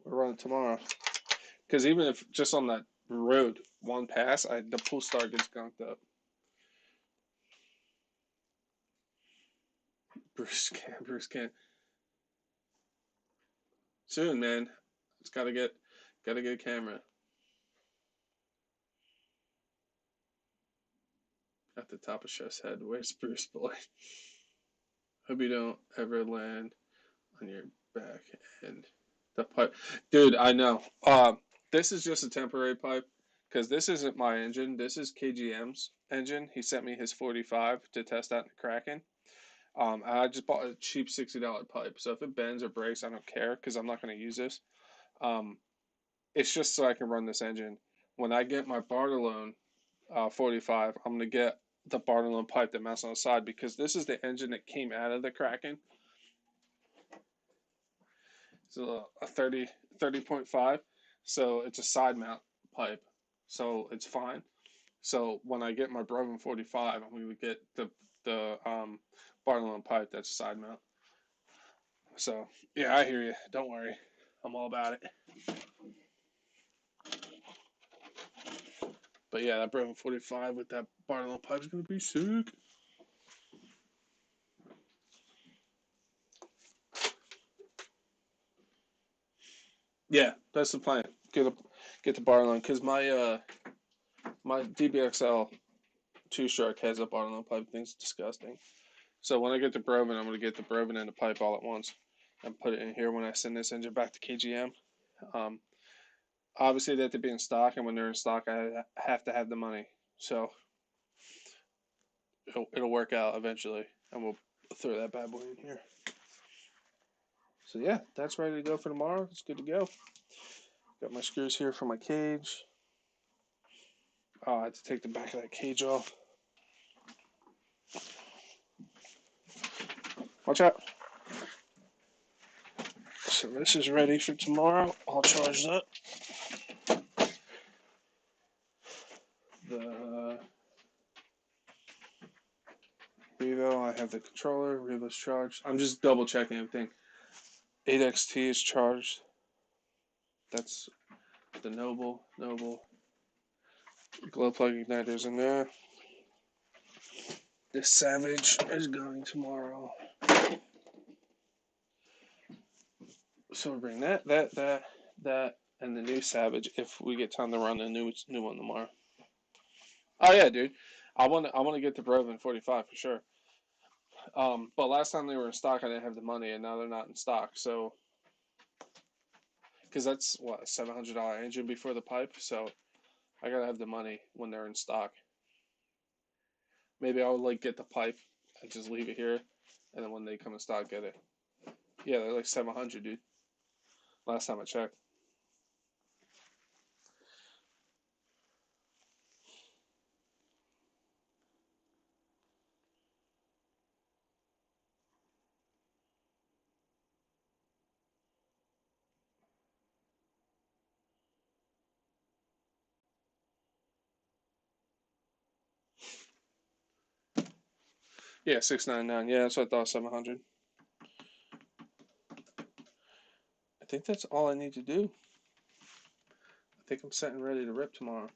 We'll run it tomorrow. Because even if just on that road, one pass, the pull start gets gunked up. Bruce can. Soon, man. It's gotta get a camera. At the top of Chef's head. Where's Bruce boy? Hope you don't ever land on your back end. The pipe, dude. I know. This is just a temporary pipe because this isn't my engine. This is KGM's engine. He sent me his 45 to test out the Kraken. I just bought a cheap $60 pipe. So if it bends or breaks, I don't care because I'm not going to use this. Um, it's just so I can run this engine. When I get my Bartolone 45, I'm going to get the Bartolone pipe that mounts on the side because this is the engine that came out of the Kraken. It's a 30.5, so it's a side mount pipe, so it's fine. So when I get my Broven 45, I'm going to get the Bartolone pipe that's a side mount. So yeah, I hear you. Don't worry, I'm all about it. But yeah, that Broven 45 with that Bartolone pipe is going to be sick. Yeah, that's the plan. Get the Bartolone because my DBXL 2-stroke has a Bartolone pipe. Thing's disgusting. So when I get the Broven, I'm going to get the Broven and the pipe all at once and put it in here when I send this engine back to KGM. Um, Obviously, they have to be in stock, and when they're in stock, I have to have the money. So it'll work out eventually, and we'll throw that bad boy in here. So yeah, that's ready to go for tomorrow. It's good to go. Got my screws here for my cage. Oh, I had to take the back of that cage off. Watch out. So this is ready for tomorrow, all charged up. The Revo, I have the controller. Revo's charged. I'm just double checking everything. 8XT is charged. That's the Noble glow plug igniters in there. This Savage is going tomorrow. So we bring that, and the new Savage if we get time to run the new one tomorrow. Oh yeah, dude. I want to get the Broven 45 for sure. But last time they were in stock, I didn't have the money, and now they're not in stock. So, because that's what, a $700 engine before the pipe. So I gotta have the money when they're in stock. Maybe I'll like get the pipe and just leave it here, and then when they come in stock, get it. Yeah, they're like 700, dude. Last time I checked. Yeah, 699. Yeah, that's what I thought. 700. I think that's all I need to do. I think I'm set and ready to rip tomorrow.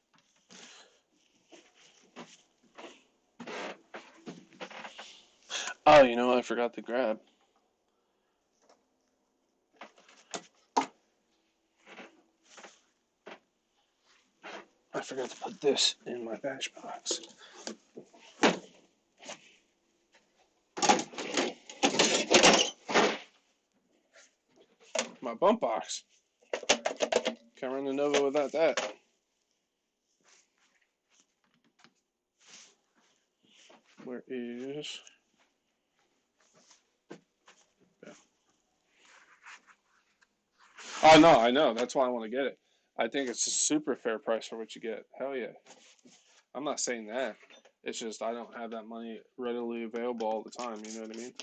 Oh, you know what I forgot to grab? I forgot to put this in my batch box. My bump box. Can't run the Nova without that. Where is... Yeah. Oh, no, I know. That's why I want to get it. I think it's a super fair price for what you get. Hell yeah. I'm not saying that. It's just I don't have that money readily available all the time. You know what I mean?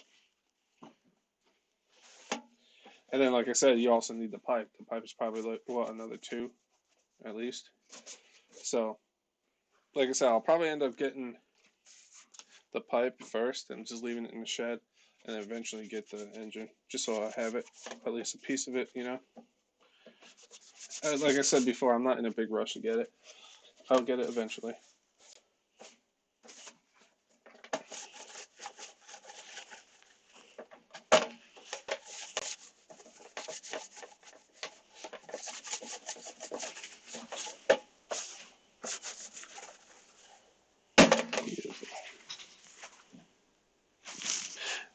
And then, like I said, you also need the pipe. The pipe is probably like, what, another two at least. So, like I said, I'll probably end up getting the pipe first and just leaving it in the shed, and eventually get the engine, just so I have it, at least a piece of it, you know. Like I said before, I'm not in a big rush to get it. I'll get it eventually.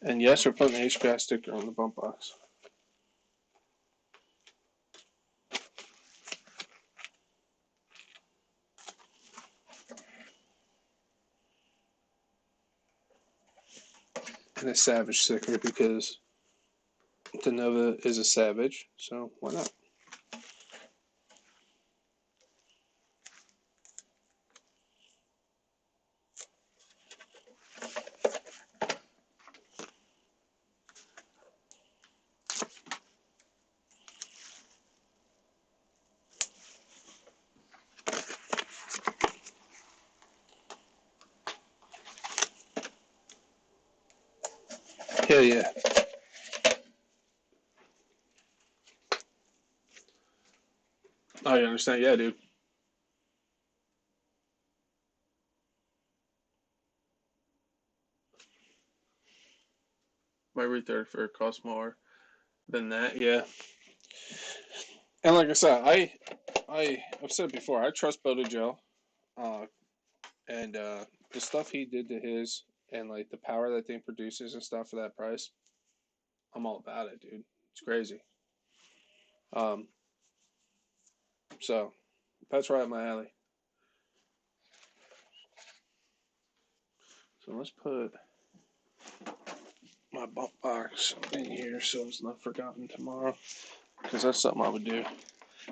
And yes, we're putting an HPI sticker on the bump box. and a Savage sticker because the Nova is a Savage, so why not? Hell yeah. Oh, you understand? Yeah, dude. My retard for costs more than that, yeah. And like I said, I've said it before, I trust Boda Joe. Uh, and the stuff he did to his and like the power that thing produces and stuff for that price, I'm all about it, dude. It's crazy. Um, so that's right up my alley. So let's put my bump box in here so it's not forgotten tomorrow, because that's something I would do.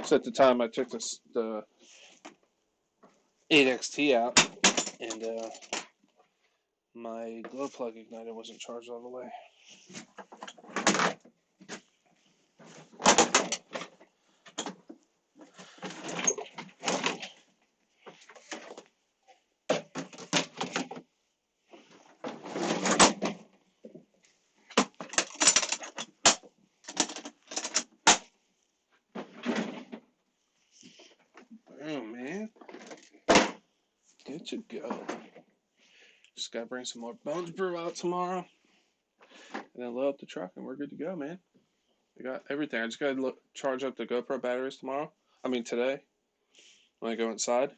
So at the time I took the 8XT out, and my glow plug igniter wasn't charged all the way. Oh man, good to go. Just gotta bring some more Bones Brew out tomorrow, and then load up the truck, and we're good to go, man. I got everything. I just gotta charge up the GoPro batteries tomorrow. I mean today when I go inside.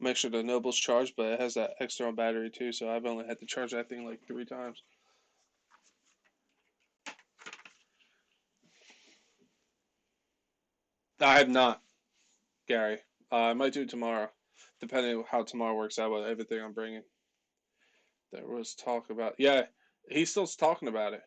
Make sure the Noble's charged, but it has that external battery too, so I've only had to charge that thing like 3 times. I have not, Gary. I might do it tomorrow, depending on how tomorrow works out with everything I'm bringing. There was talk about, yeah, he's still talking about it.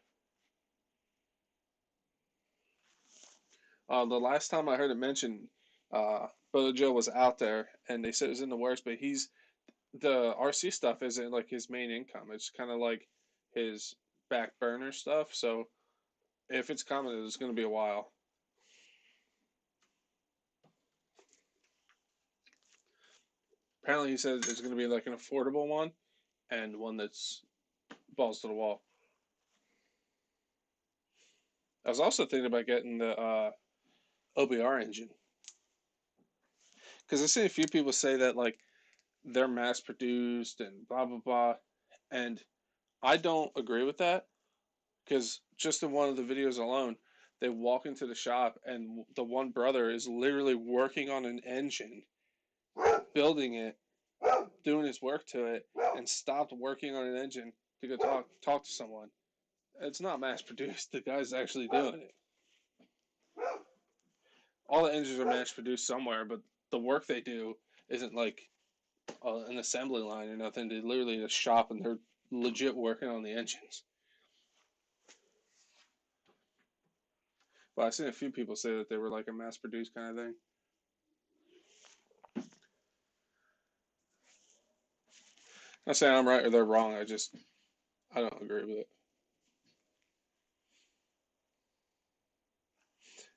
The last time I heard it mentioned, Brother Joe was out there, and they said it was in the works, but the RC stuff isn't like his main income. It's kind of like his back burner stuff. So if it's coming, it's going to be a while. Apparently, he says it's going to be like an affordable one and one that's balls to the wall. I was also thinking about getting the OBR engine because I've seen a few people say that like they're mass produced and blah blah blah, and I don't agree with that because just in one of the videos alone, they walk into the shop and the one brother is literally working on an engine, building it, doing his work to it, and stopped working on an engine to go talk to someone. It's not mass produced. The guy's actually doing it. All the engines are mass produced somewhere, but the work they do isn't like an assembly line or nothing. They literally a shop and they're legit working on the engines. But I've seen a few people say that they were like a mass produced kind of thing. I'm not saying I'm right or they're wrong. I don't agree with it.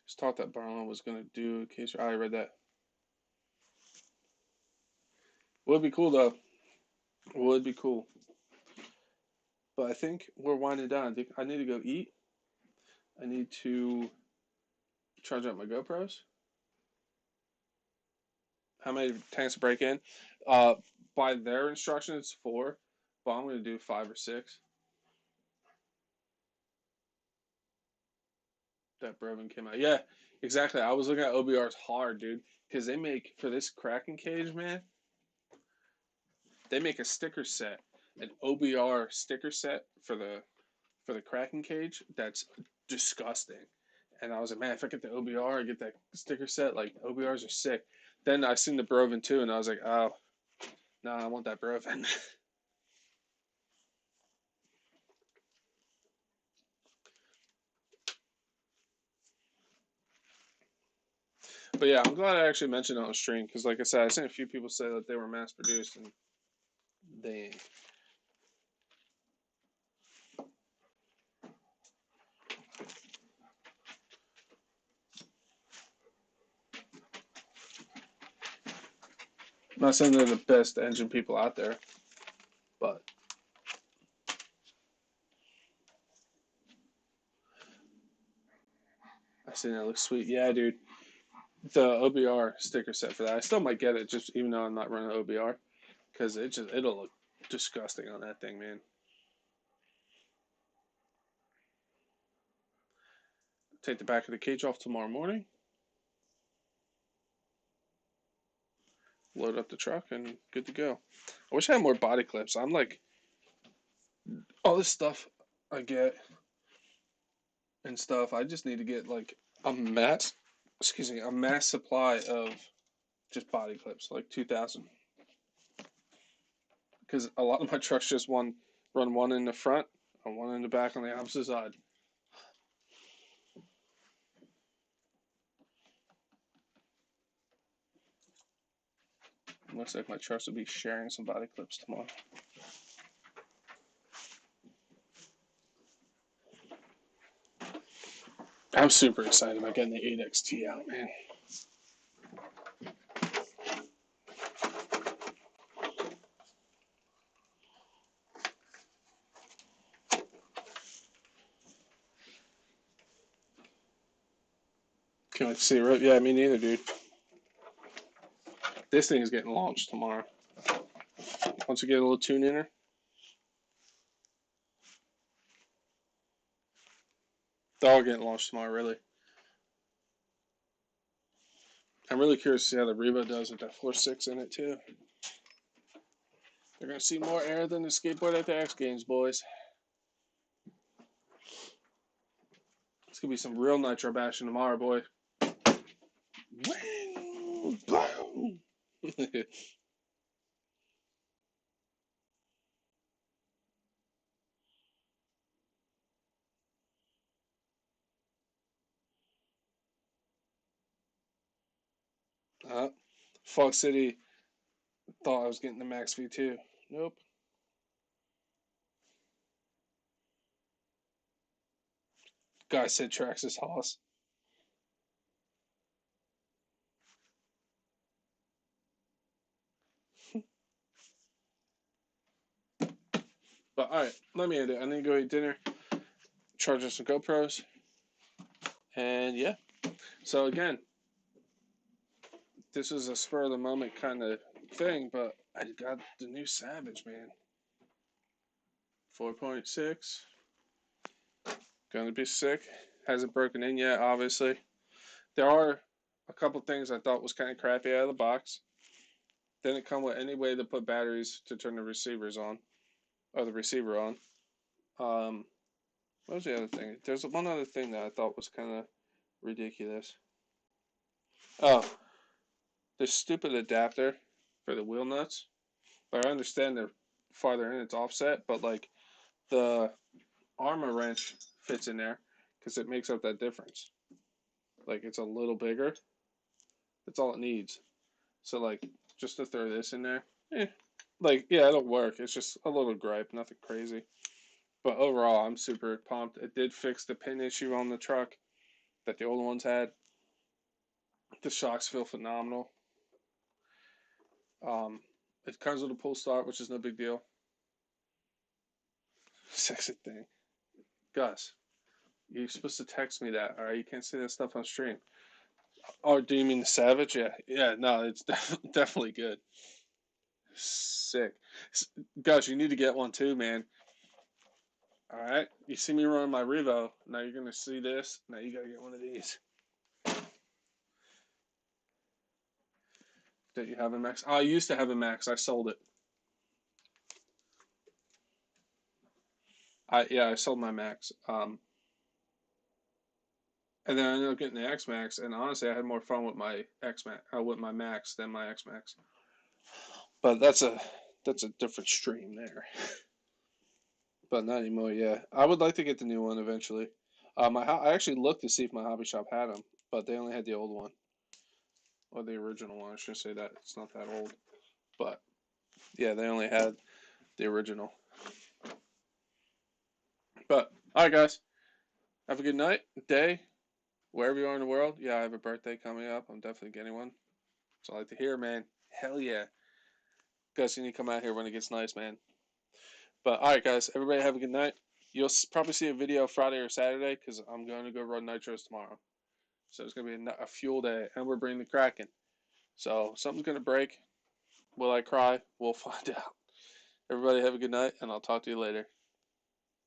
Just thought that Barlow was gonna do a case. I read that. Would be cool though. Would be cool. But I think we're winding down. I think I need to go eat. I need to charge up my GoPros. How many tanks to break in? Uh, by their instructions, it's 4, but I'm going to do 5 or 6. That Broven came out. Yeah, exactly. I was looking at OBR's hard, dude, because they make for this Kraken cage, man. They make a sticker set, an OBR sticker set for the Kraken cage. That's disgusting. And I was like, man, if I get the OBR, I get that sticker set. Like OBRs are sick. Then I seen the Broven too, and I was like, oh, no, I want that Broven. But yeah, I'm glad I actually mentioned it on stream because, like I said, I seen a few people say that they were mass produced and they ain't. I'm not saying they're the best engine people out there, but I seen it looks sweet. Yeah, dude. The OBR sticker set for that. I still might get it just even though I'm not running OBR because it'll look disgusting on that thing, man. Take the back of the cage off tomorrow morning. Load up the truck and good to go. I wish I had more body clips. I'm like all this stuff I get and stuff. I just need to get like a mass, excuse me, a mass supply of just body clips, like 2,000. Because a lot of my trucks just run one in the front and one in the back on the opposite side. Looks like my trucks will be sharing some body clips tomorrow. I'm super excited about getting the 8XT out, man. Can't wait to see it. Yeah, me neither, dude. This thing is getting launched tomorrow. Once we get a little tune in her, they're all getting launched tomorrow, really. I'm really curious to see how the Revo does with that 4.6 in it, too. They're going to see more air than the skateboard at the X Games, boys. It's going to be some real nitro bashing tomorrow, boy. Boom! Boom! Fog City thought I was getting the Max V2. Nope. Guy said Traxxas Hoss. But alright, let me end it. I need to go eat dinner, charge up some GoPros, and yeah. So again, this was a spur of the moment kind of thing, but I got the new Savage, man. 4.6. Gonna be sick. Hasn't broken in yet, obviously. There are a couple things I thought was kind of crappy out of the box. Didn't come with any way to put batteries to turn the receivers on, or the receiver on. What was the other thing? There's one other thing that I thought was kind of ridiculous. Oh, this stupid adapter for the wheel nuts. But I understand they're farther in, it's offset, but like the armor wrench fits in there because it makes up that difference. Like it's a little bigger. That's all it needs. So like just to throw this in there, like yeah, it'll work. It's just a little gripe, nothing crazy. But overall, I'm super pumped. It did fix the pin issue on the truck that the old ones had. The shocks feel phenomenal. It comes with a pull start, which is no big deal. Sexy thing. Gus, you're supposed to text me that, alright? You can't say that stuff on stream. Oh, do you mean the Savage? Yeah. Yeah, no, it's definitely good. Sick. Gus, you need to get one too, man. Alright? You see me running my Revo. Now you're going to see this. Now you got to get one of these. Did you have a Max? Oh, I used to have a Max. I sold it. I sold my Max. And then I ended up getting the X Max, and honestly, I had more fun with my X Max, with my Max than my X Max. But that's a different stream there. But not anymore. Yeah, I would like to get the new one eventually. I actually looked to see if my hobby shop had them, but they only had the old one. or the original one. I should say that it's not that old, but yeah, they only had the original. But all right, guys, have a good night, day, wherever you are in the world. Yeah, I have a birthday coming up. I'm definitely getting one. So I like to hear, man. Hell yeah, guys, you need to come out here when it gets nice, man. But all right, guys, everybody have a good night. You'll probably see a video Friday or Saturday because I'm going to go run nitros tomorrow. So it's going to be a fuel day, and we're bringing the Kraken. So something's going to break. Will I cry? We'll find out. Everybody have a good night, and I'll talk to you later.